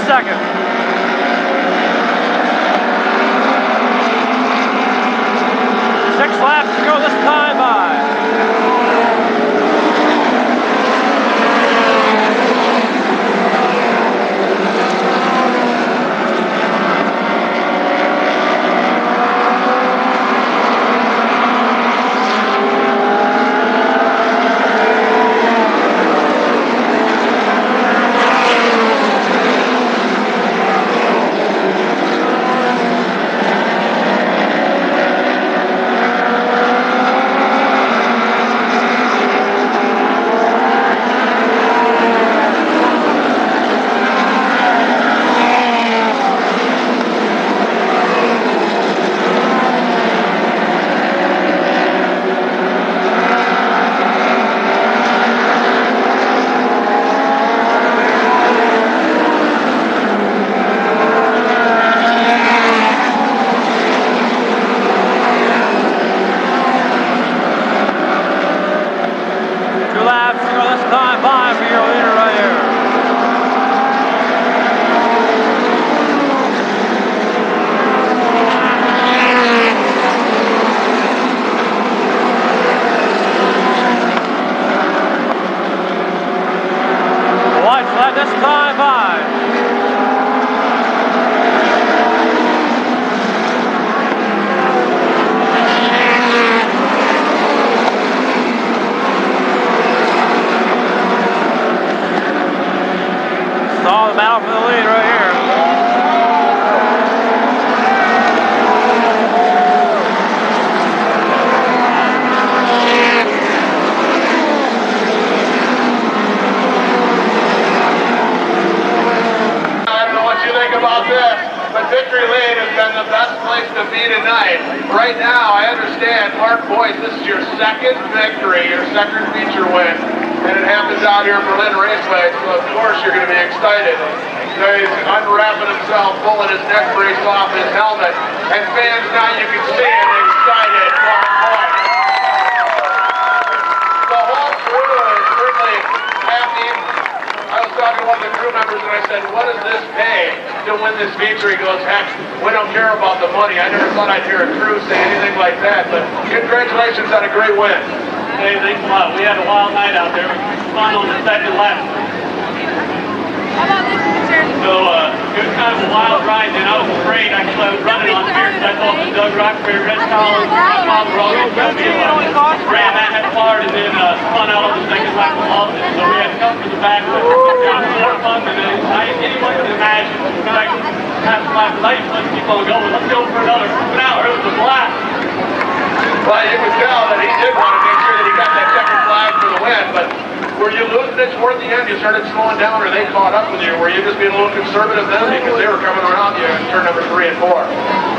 Second. 6 laps to go this time by. 5-5. All the battle for the lead right here. I don't know what you think about this, but Victory Lane has been the best place to be tonight. Right now, I understand, Mark Boyce, this is your second victory, your second feature win, and it happens out here at Berlin Raceway, so of course you're going to be excited. He's unwrapping himself, pulling his neck brace off his helmet, and fans, now you can see it, excited Mark Boyce. The whole crew is certainly happy. I was talking to one of the crew members and I said, what does this pay to win this feature? He goes, heck, we don't care about the money. I never thought I'd hear a crew say anything like that, but congratulations on a great win. Hey, thanks a lot. We had a wild night out there. It was fun on the second lap. How about this picture? So it was kind of a wild ride, and I was afraid. Actually, I was running on fierce. I thought the Doug Rockberry Red Collins, Red Mob were all going to kill me. Ran that head hard and then spun out on the second lap and lost it. So we had to come to the back. But it was more fun than anyone could imagine. I half the lap, I just let keep on going. Let's go for another hour. It was a blast. Well, you could tell that he did want to make sure that he got that checkered flag for the win, but were you losing it toward the end? You started slowing down, or they caught up with you? Were you just being a little conservative then? Because they were coming around you in turn number 3 and 4.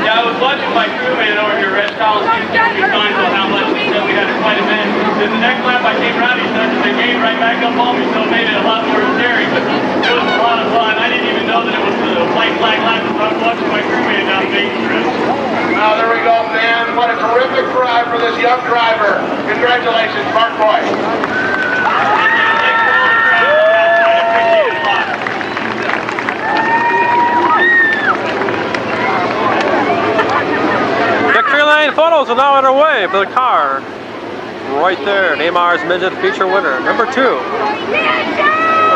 Yeah, I was watching my crewmate over here, Red Collins, he was giving me signs on how much he said we had quite a bit. Then the next lap I came around, he started to gain right back up on me, so it made it a lot more scary. But it was a lot of fun. I didn't even know that it was a white flag lap, so I was watching my crewmate down the main strip. Well, there we go, man. What a terrific drive for this young driver. Congratulations, Mark Boyce. Victory Lane photos are now underway for the car. Right there, NAMARS Midget feature winner, number 2. For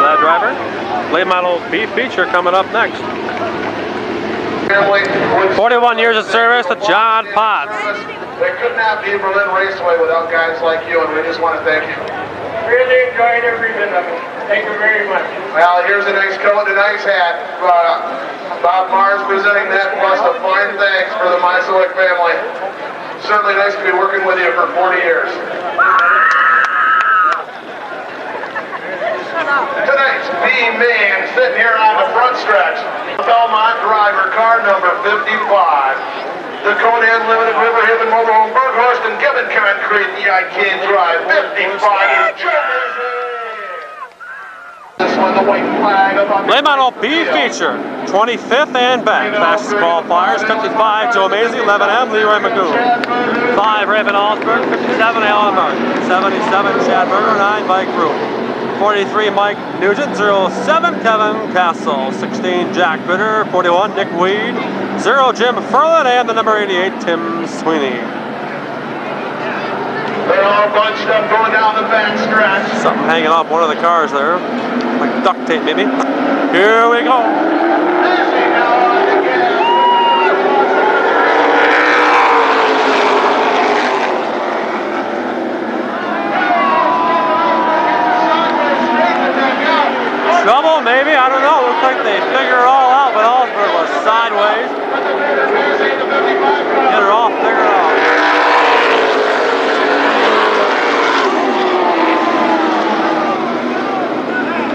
that driver. Late model B feature coming up next. 41 years of service to John Potts. There could not be Berlin Raceway without guys like you, and we just want to thank you. Really enjoyed every bit of it. Thank you very much. Well, here's a nice coat and a nice hat. Bob Mars presenting that plus a fine thanks for the Mysowick family. Certainly nice to be working with you for 40 years. Tonight's B-Man sitting here on the front stretch. Belmont driver, car number 55. The Conan Limited River Haven Mobile Home Berghorst and Gibbon Concrete, the I-Can Drive 55 is this one, the white flag up on Late model B feature, 25th and back. Fastest qualifiers, 55 Joe Mazie, 11M Leroy Magoo, 5 Raven Allsberg, 57 Alan Martin, 77 Chad Berger, 9 Mike Root, 43 Mike Nugent, 07 Kevin Castle, 16 Jack Bitter, 41 Nick Weed, 0 Jim Furlan, and the number 88 Tim Sweeney. They're all bunched up going down the back stretch. Something hanging off one of the cars there, like duct tape maybe. Here we go. Trouble maybe, I don't know. Looks like they figure it all out, but Allsberg was sideways. Get her off, figure it out.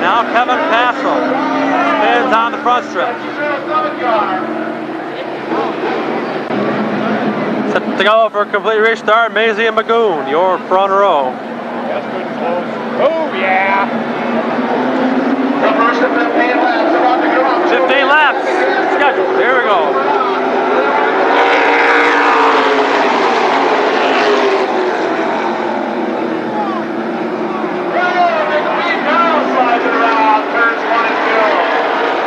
Now Kevin Castle spins on the front stretch. Set to go for a complete restart. Mazie and Magoon, your front row. That's good close. Oh, yeah. The first of 15 laps about to come. 15 laps scheduled. Here we go.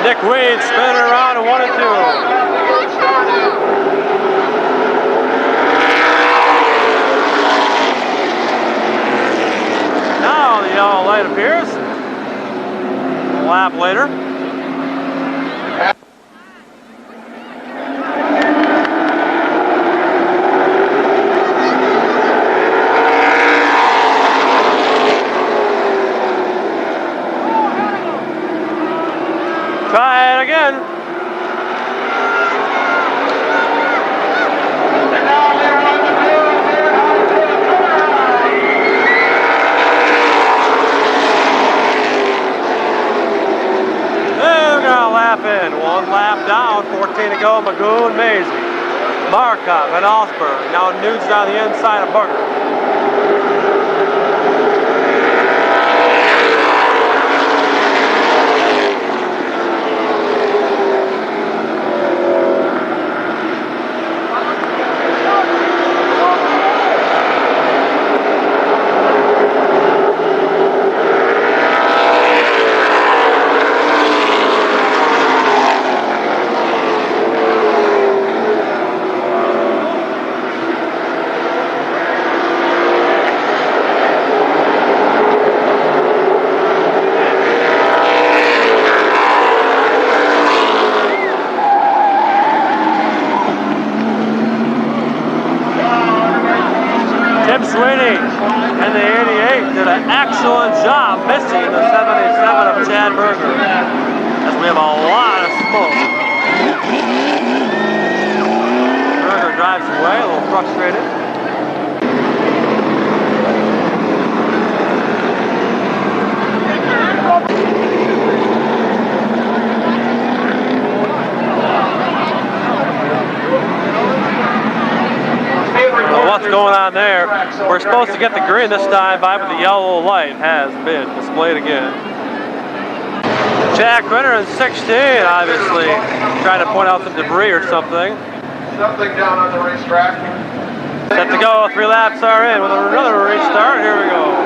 Nick Weed spinning around in 1 and 2. Now the yellow light appears. lap later. Try it again. They've got a lap in. One lap down, 14 to go. Magoon, Maisie, Markov, and Osberg. Now Nudes down the inside of Burger. Sweeney and the 88 did an excellent job missing the 77 of Chad Berger, as we have a lot of smoke. Berger drives away, a little frustrated. What's going on there? We're supposed to get the green this time by, but the yellow light has been displayed again. Jack Ritter in 16, obviously trying to point out some debris or something. Something down on the racetrack. Set to go, 3 laps are in with another restart. Here we go.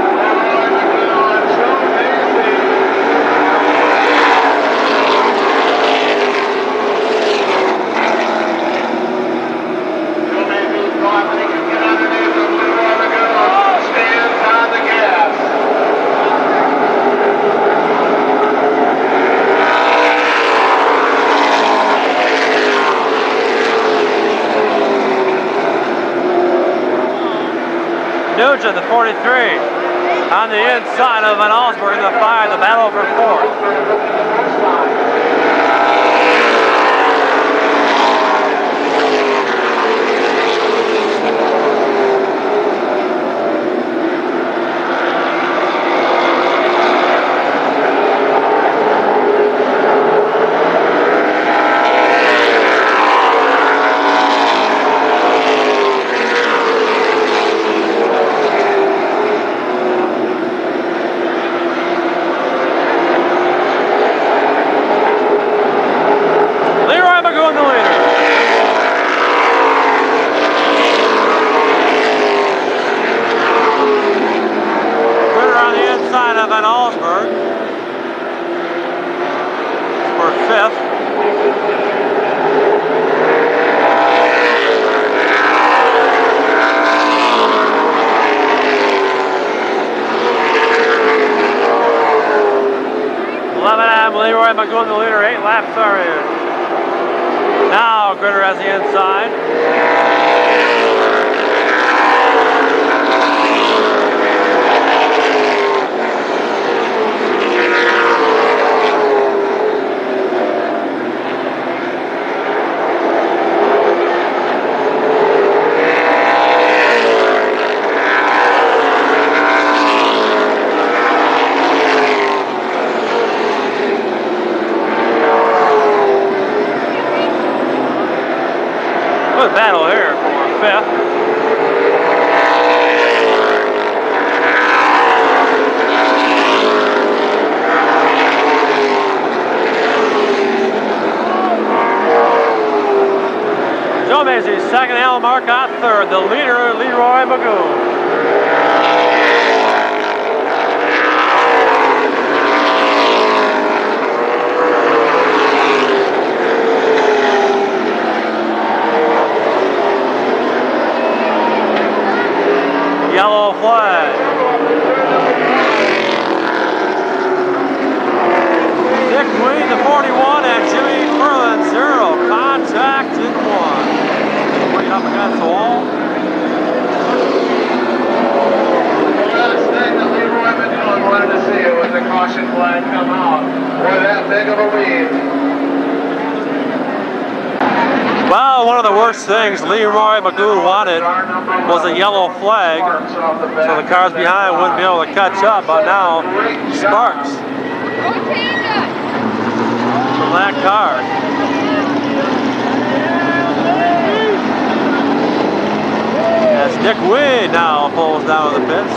Nugent, the 43, on the inside of Van Allsburg in the 5, the battle for 4th. Van Allsburg for 5th. Leroy Magoon, the leader, 8 laps are in. Now Gritter has the inside. Good battle here for 5th. Joe Macy, 2nd, Alan Marcotte, 3rd. The leader, Leroy Magoon. Yellow flag. 41 and Jimmy Furlan 0. Contact in 1. Bring it up against the wall. The last thing that Leroy McGowan wanted to see was the caution flag come out for that big of a lead. Well, one of the worst things Leroy McGowan wanted was a yellow flag, so the cars behind wouldn't be able to catch up, but now Sparks from that car. As Nick Wade now pulls down the pits.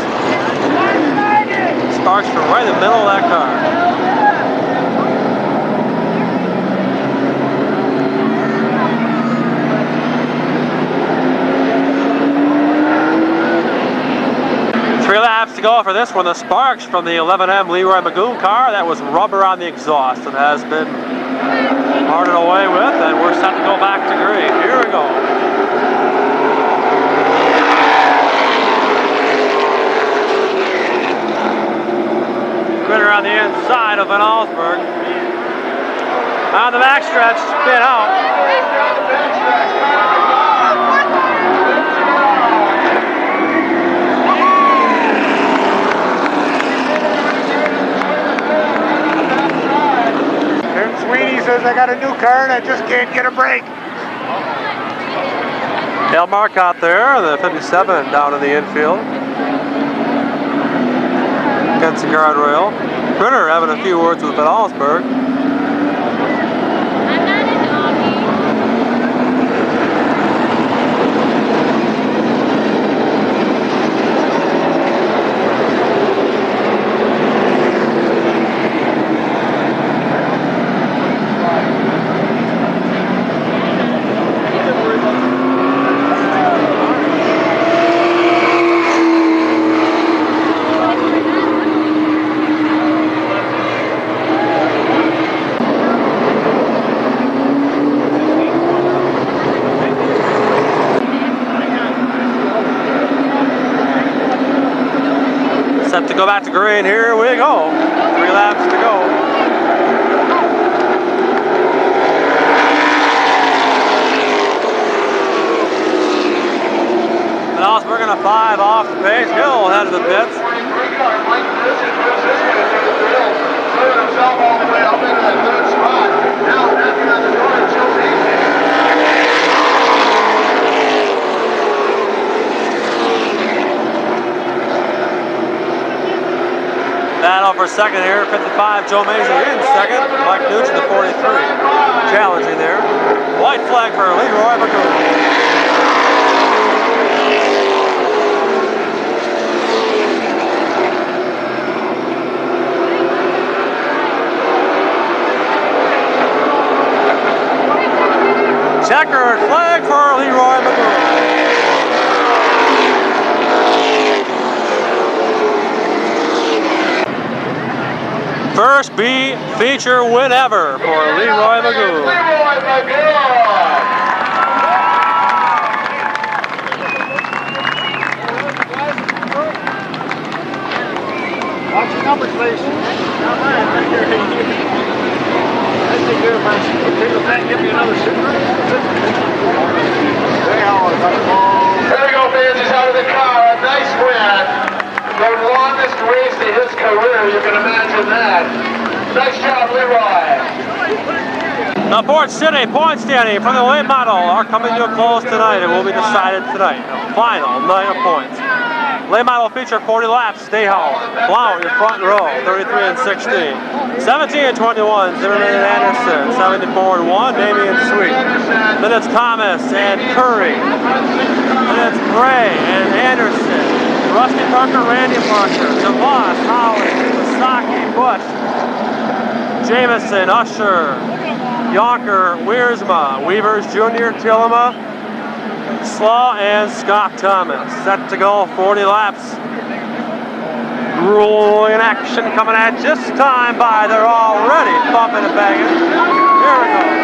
Sparks from right in the middle of that car. To go for this one, the sparks from the 11M Leroy McGowan car. That was rubber on the exhaust and has been parted away with, and we're set to go back to green. Here we go. Critter on the inside of Van Allsburg. On the backstretch, spin out. Sweeney says I got a new car and I just can't get a break. Dale Marcotte there, the 57 down in the infield. Against the guardrail. Critter having a few words with Van Allsburg. Set to go back to green. Here we go. 3 laps to go. Van Allsburg in a 5 off the pace. Hill head of the pits. Battle for second here, 55, Joe Mason in second, Mike Nugent, the 43. Challenging there. White flag for Leroy McGowan. Checkered flag for Leroy McGowan. First B feature win ever for Leroy McGowan. Leroy McGowan! Watch your numbers, please. All right, right there. That's a good one. People can't give me another cigarette. There we go, fans. He's out of the car. A nice win. The longest race in his career, you can imagine that. Nice job, Leroy. Now, Port City point standing for the late model are coming to a close tonight. It will be decided tonight. The final night of points. Late model feature 40 laps. Stay Howell. Blount, your front row, 33 and 16. 17 and 21, Zimmerman and Anderson. 74 and 1, Damian Sweet. Then it's Thomas and Curry. Then it's Gray and Anderson. Rusty Parker, Randy Parker, DeVos, Holland, Masaki, Bush, Jamison, Usher, Yonker, Wiersma, Weavers Jr., Tillema, Slaw, and Scott Thomas. Set to go 40 laps. Rule in action coming at just time by. They're already bumping and banging. Here we go.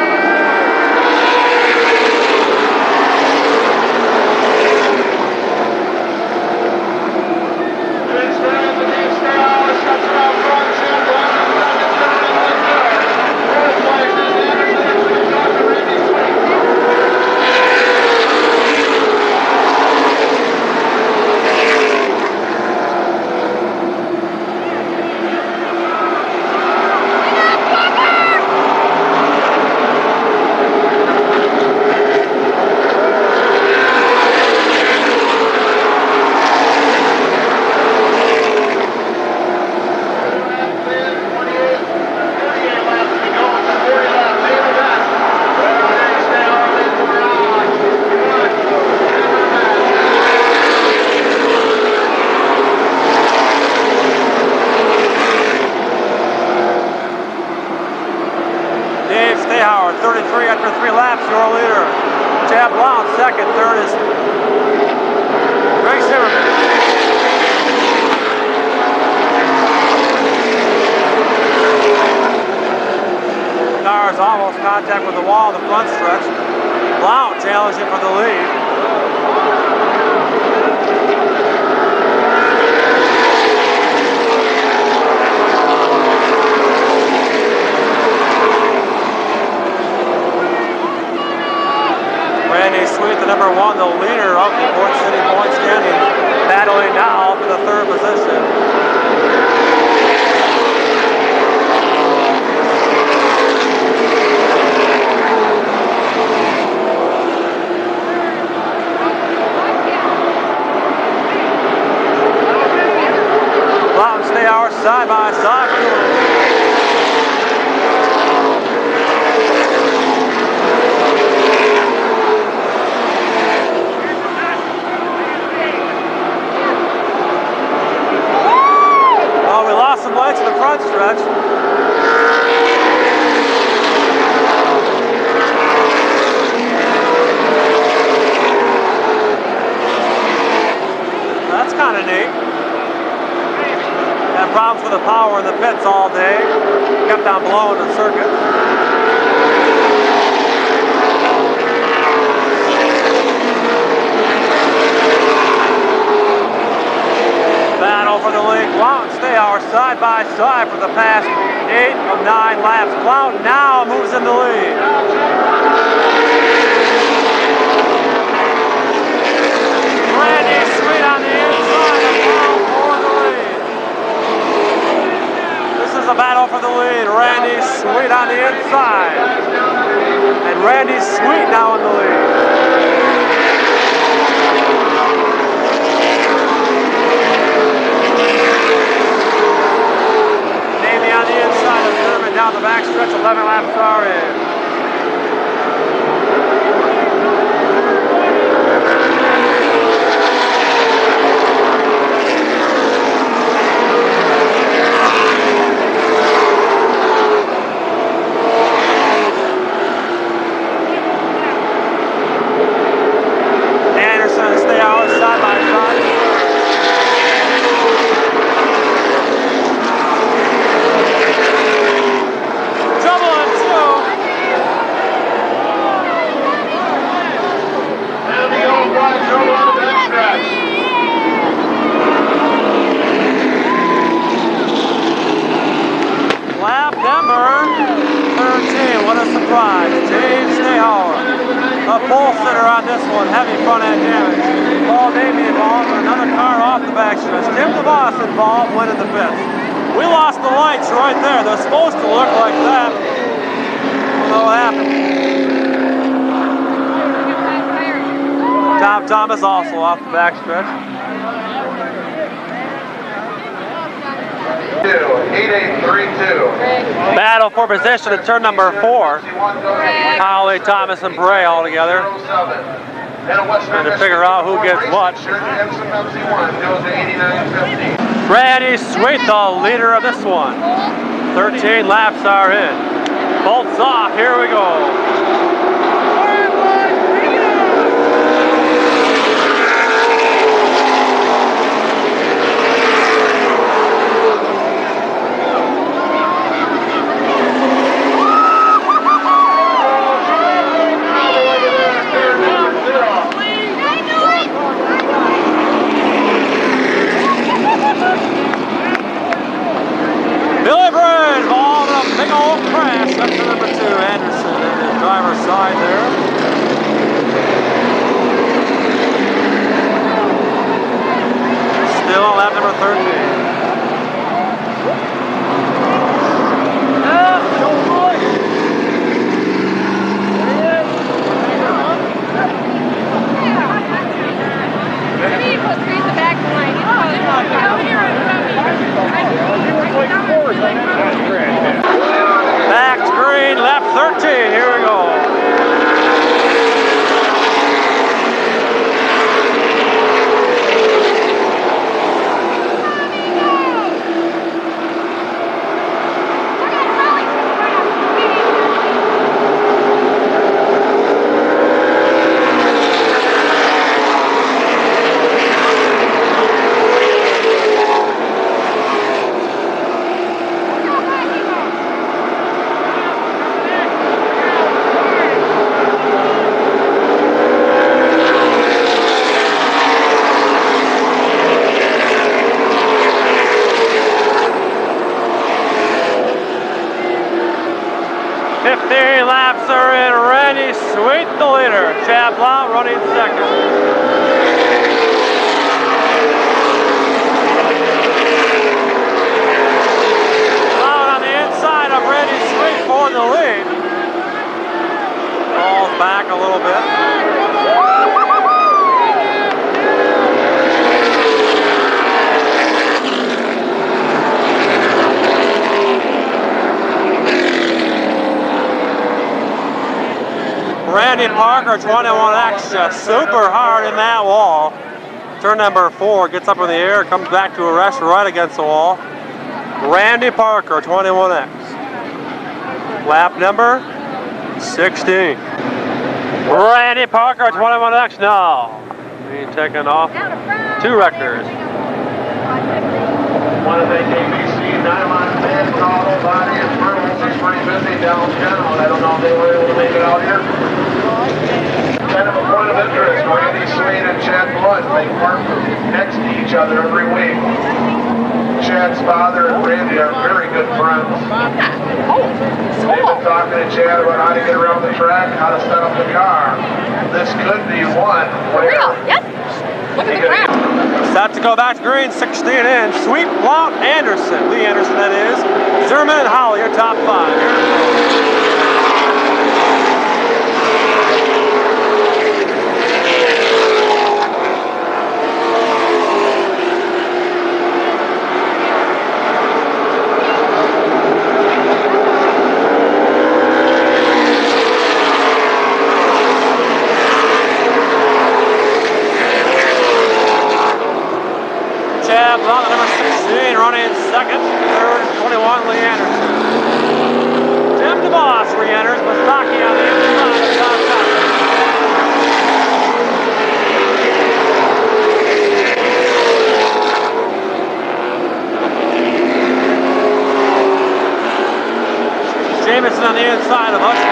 Stayhauer, 33 after 3 laps, your leader. Chad Blount, second. Third is Greg Zimmerman. Cars almost contact with the wall in the front stretch. Blount challenging for the lead. Randy Sweet, the number 1, the leader of the Port City point standing, battling now for the 3rd position. Blount and Stayhauer side by side. Some lights in the front stretch. That's kind of neat. Had problems with the power in the pits all day. Kept on blowing the circuit. Battle for the lead. Blount and Stayhauer side by side for the past 8 of 9 laps. Blount now moves in the lead. Randy Sweet on the inside of Blount for the lead. This is a battle for the lead. Randy Sweet on the inside. And Randy Sweet now in the lead. On the inside of Thurman down the backstretch, 11 laps are in. Anderson and Stayhauer side by side. Lap number 13, what a surprise. James Stayhauer, a pole sitter on this one, heavy front end damage. Paul Davey involved with another car off the backstretch. Tim DeVos involved, winning the 5th. We lost the lights right there. They're supposed to look like that. I don't know what happened. Tom Thomas also off the backstretch. 8832. Battle for position at turn number 4. Holly, Thomas, and Bray all together. Trying to figure out who gets what. Randy Sweet, the leader of this one. 13 laps are in. Bolts off, here we go. Billy Bray involved in a big old crash. That's the number 2, Anderson. 3 laps are in. Randy Sweet, the leader. Chad Blount running second. Blount on the inside of Randy Sweet for the lead. Falls back a little bit. Randy Parker, 21X, just super hard in that wall. Turn number 4, gets up in the air, comes back to a rest right against the wall. Randy Parker, 21X. Lap number 16. Randy Parker, 21X now. Being taken off 2 records. Want to thank ABC, NAMARS, and Auto Body and Thermals. It's pretty busy downtown. I don't know if they were able to make it out here. Kind of a point of interest, Randy Sweet and Chad Blount, they park next to each other every week. Chad's father and Randy are very good friends. They've been talking to Chad about how to get around the track, how to set up the car. This could be one where... Yep. Look at the ground. Set to go back to green, 16 in. Sweet, Blount, Anderson. Lee Anderson, that is. Zimmerman and Holly, your top 5. Here. Chad Blount, number 16, running second. Third, 21, Lee Anderson. Tim DeVos re-enters. Masaki on the inside of top top. Jamison on the inside of Hutchins.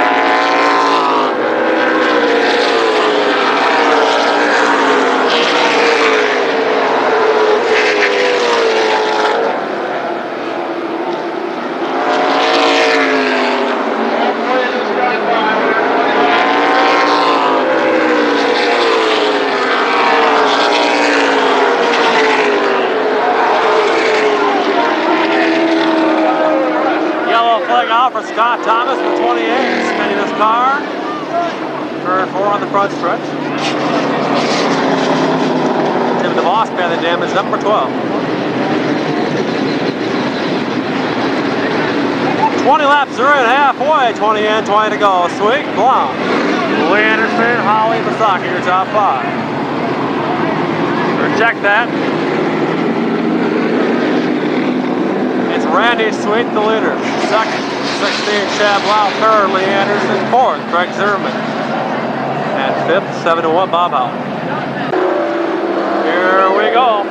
For Scott Thomas, the 28, spinning his car. Turn 4 on the front stretch. Tim DeVos badly damaged, number 12. 20 laps are in, halfway, 20 in, 20 to go. Sweet, Blount, Lee Anderson, Holly, Masaki, your top 5. Reject that. It's Randy Sweet, the leader. Second. 16, Chad Blount. Third, Lee Anderson. Fourth, Greg Zimmerman. And fifth, 7-1, Bob Howell. Here we go.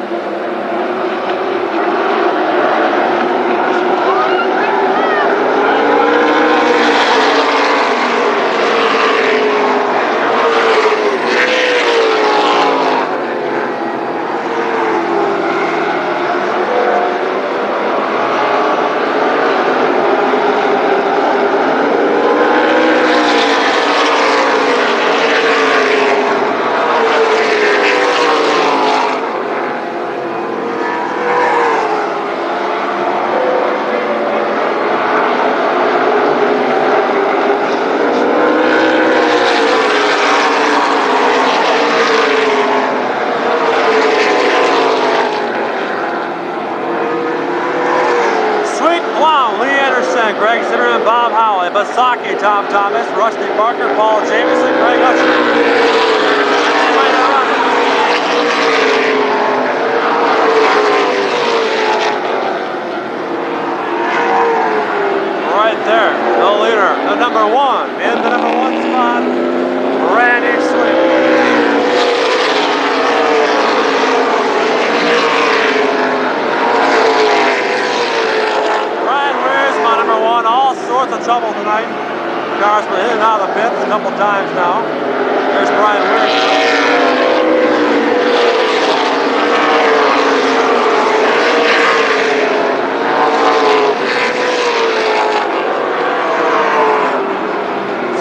Greg Zimmerman, Bob Howley, Masaki, Tom Thomas, Rusty Parker, Paul Jamison, Greg Usher. Right there, the leader, the number 1, in the number 1 spot, Randy Sweet. All sorts of trouble tonight. The car's been in and out of the pits a couple times now. There's Brian Weir.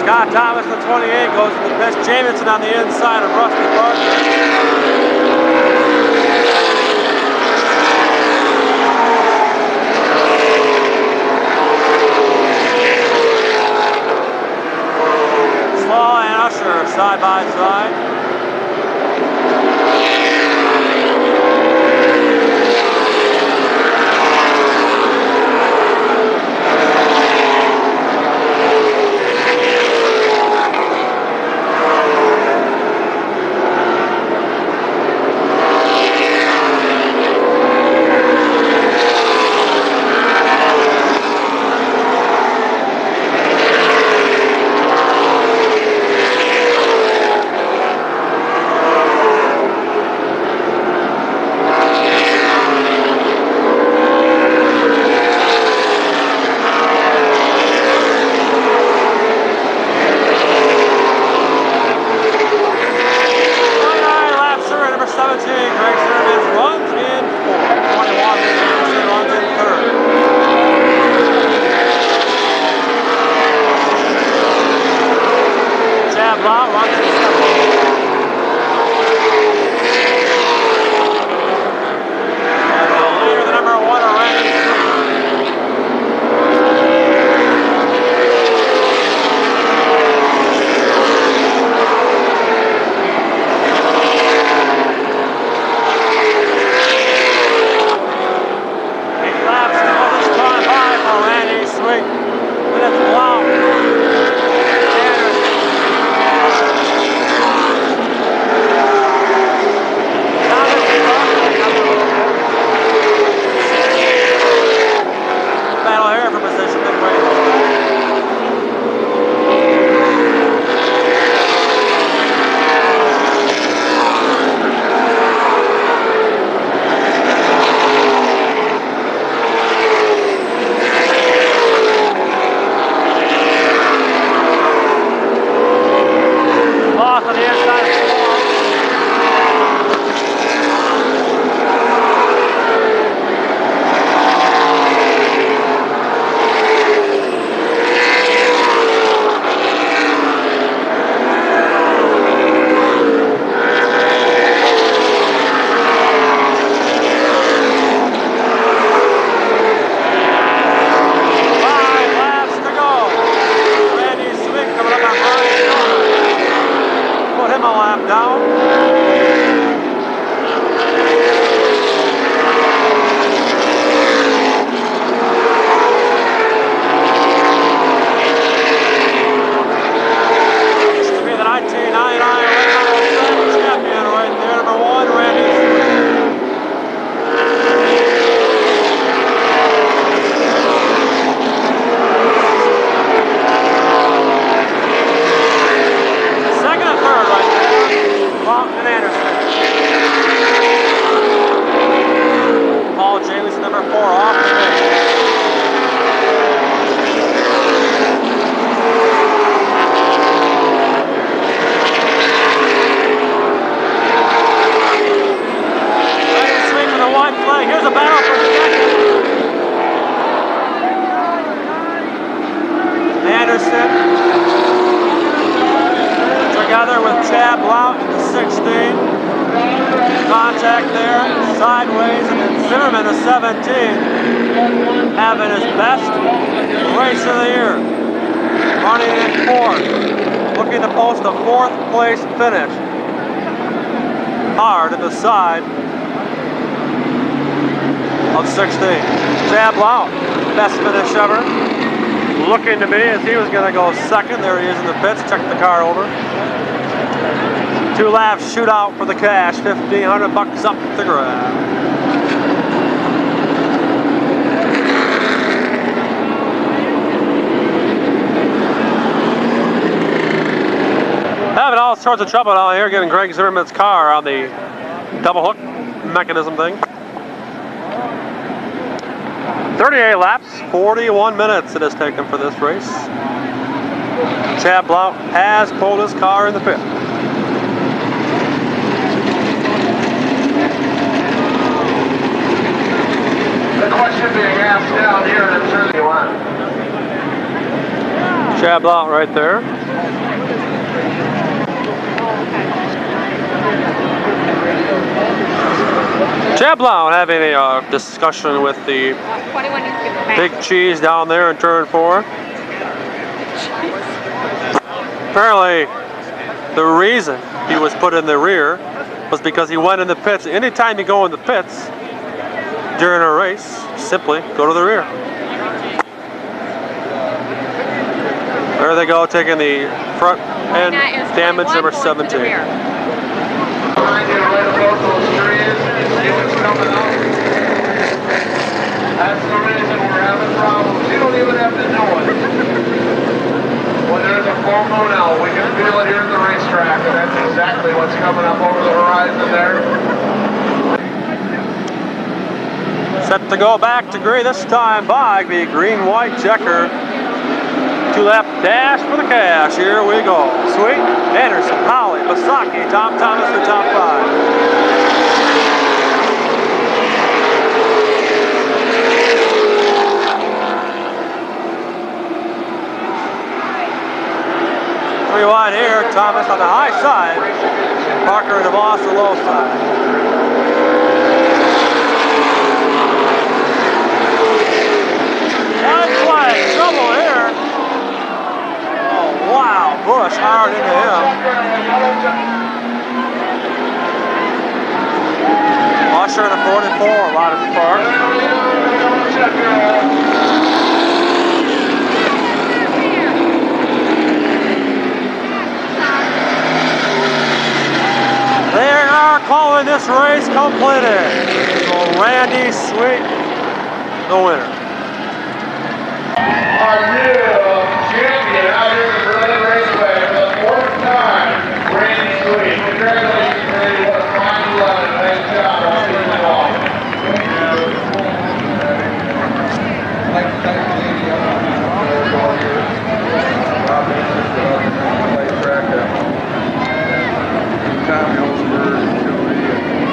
Scott Thomas, the 28, goes to the pitch. Jamison on the inside of Rusty Parker. Small and Usher side by side. Together with Chad Blount in the 16. Contact there, sideways, and then Zimmerman, the 17, having his best race of the year. Running in fourth, looking to post a fourth place finish. Hard at the side of 16. Chad Blount, best finish ever. Looking to me as he was going to go second. There he is in the pits. Check the car over. 2 laps shootout for the cash. $1,500 up the grab. Having all sorts of trouble out here getting Greg Zimmerman's car on the double hook mechanism thing. 38 laps, 41 minutes it has taken for this race. Chad Blount has pulled his car in the pit. The question being asked down here in turn 1. Chad Blount right there. Chad Blount having a discussion with the big cheese down there in turn 4. Apparently, the reason he was put in the rear was because he went in the pits. Anytime you go in the pits during a race, simply go to the rear. There they go, taking the front end damage number 17. Behind you, right above those trees, see what's coming up. That's the reason we're having problems. You don't even have to know it. When there's a full moon out, we can feel it here at the racetrack, and that's exactly what's coming up over the horizon there. Set to go back to green this time by the green-white checker. 2-lap dash for the cash. Here we go. Sweet, Anderson, Holly, Basaki, Tom Thomas for top 5. Three wide here. Thomas on the high side. Parker and DeVos on the low side. Wide flag, trouble here. Wow, Bush hard into him. Usher in a 44, a lot of spark. They are calling this race completed. So Randy Sweet, the winner. Our new champion out here in Berlin Raceway for the 4th time, Randy Sweet. Congratulations, Randy. What a fine 11. Nice job all season long. I'd like to thank Katie all year. Rob Anderson, track out. Tommy Olsberg, Joey, and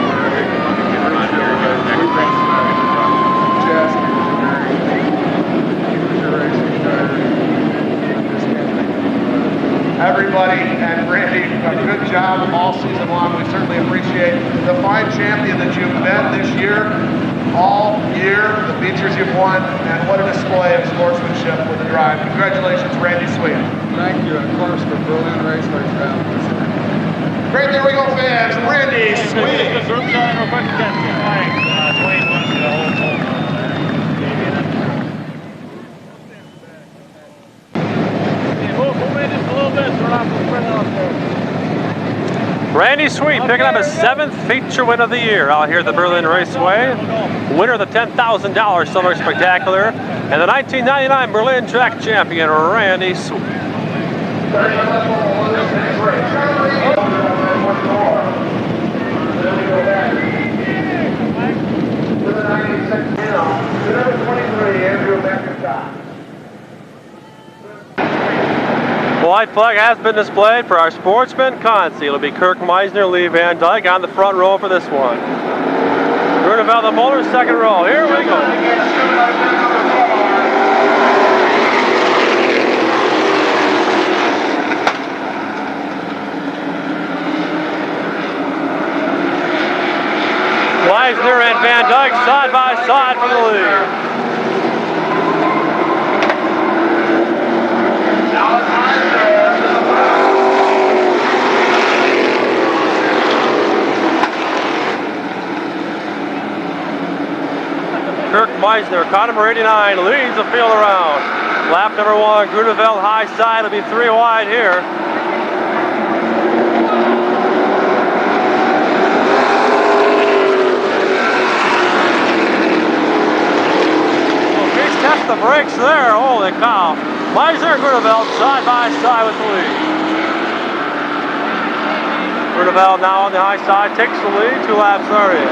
everybody, and Randy, a good job all season long. We certainly appreciate the fine champion that you've been this year, all year, the features you've won, and what a display of sportsmanship with the drive. Congratulations, Randy Sweet. Thank you, of course, for Berlin Raceway family. Great, there we go, fans. Randy Sweet. Randy Sweet picking up his 7th feature win of the year out here at the Berlin Raceway. Winner of the $10,000 Summer Spectacular and the 1999 Berlin Track Champion, Randy Sweet. The white flag has been displayed for our sportsman Consi. It'll be Kirk Meisner, Lee Van Dyke on the front row for this one. Grunewald, the motor, second row. Here we go. Meisner and Van Dyke side by side for the lead. Kirk Meisner, car number 89, leads the field around. Lap number 1, Grunewald high side, will be 3 wide here. He's test the brakes there, holy cow. Meisner and Grunewald side by side with the lead. Grunewald now on the high side, takes the lead, 2 laps are in.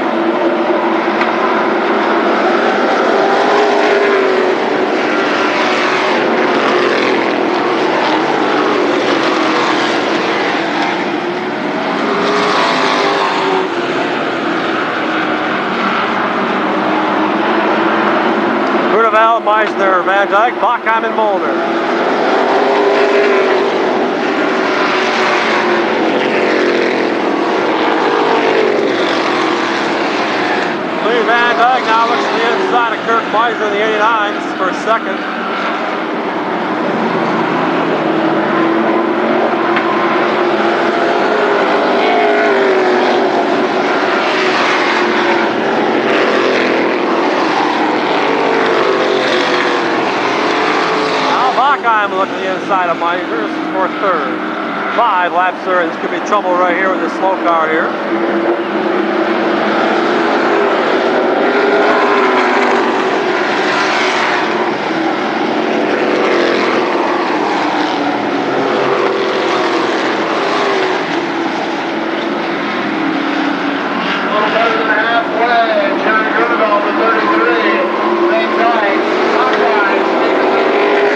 Meisner, Van Dyke, Bachheim, and Mulder. Meisner in the 89s for second. I'm looking at the inside of Meisner for third. 5 laps there, and this could be trouble right here with this slow car here. A little better than halfway. Jerry Grunewald with 33. Same time. Hawkeyes taking the lead.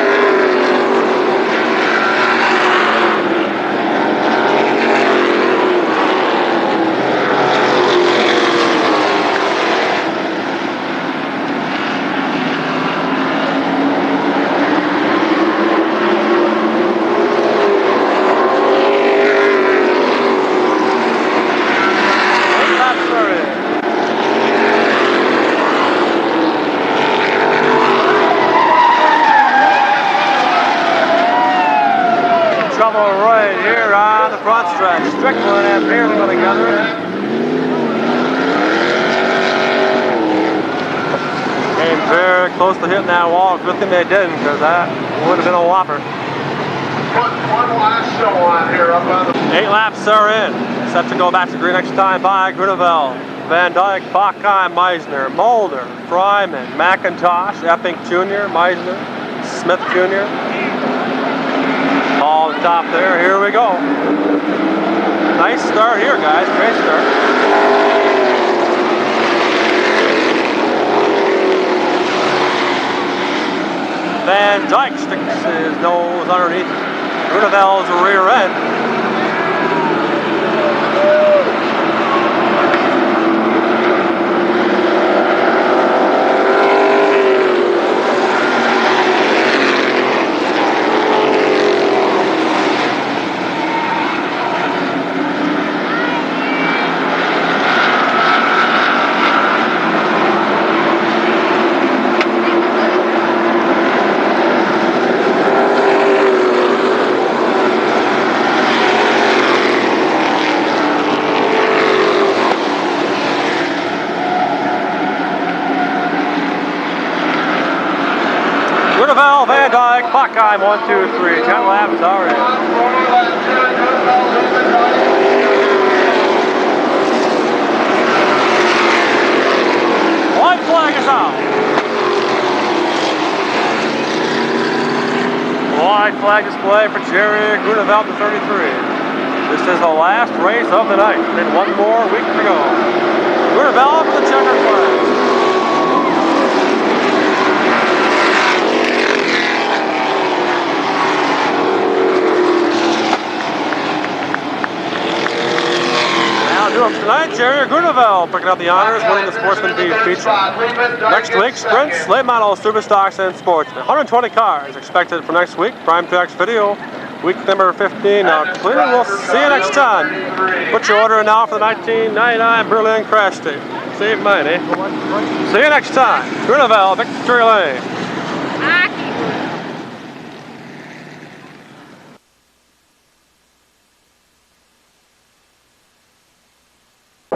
Trouble right here on the front stretch. Strickland and Pierce go together. Came very close to hitting that wall. Good thing they didn't, because that would have been a whopper. Put one last show on here up on the 8 laps are in. Set to go back to green next time by Grunewald, Van Dyke, Bachheim, Meisner, Mulder, Fryman, McIntosh, Epping Jr., Meisner, Smith Jr. All the top there. Here we go. Nice start here, guys. Great start. Van Dyke sticks his nose underneath Grunewald's rear end. Grunewald, Van Dyke, Bachheim, 1, 2, 3. 10 laps are in. White flag is out. White flag display for Jerry Grunewald, the 33. This is the last race of the night. Then one more week to go. Grunewald for the checkered flag. Tonight, Jerry Grunewald picking up the honors, winning the Sportsman B feature. Next week, sprints, late models, super stocks, and sportsmen. 120 cars expected for next week. Prime Tracks video, week number 15 now completed. We'll see you next time. Put your order in now for the 1999 Berlin Crash Tape. Save money. See you next time. Grunewald, Victory Lane.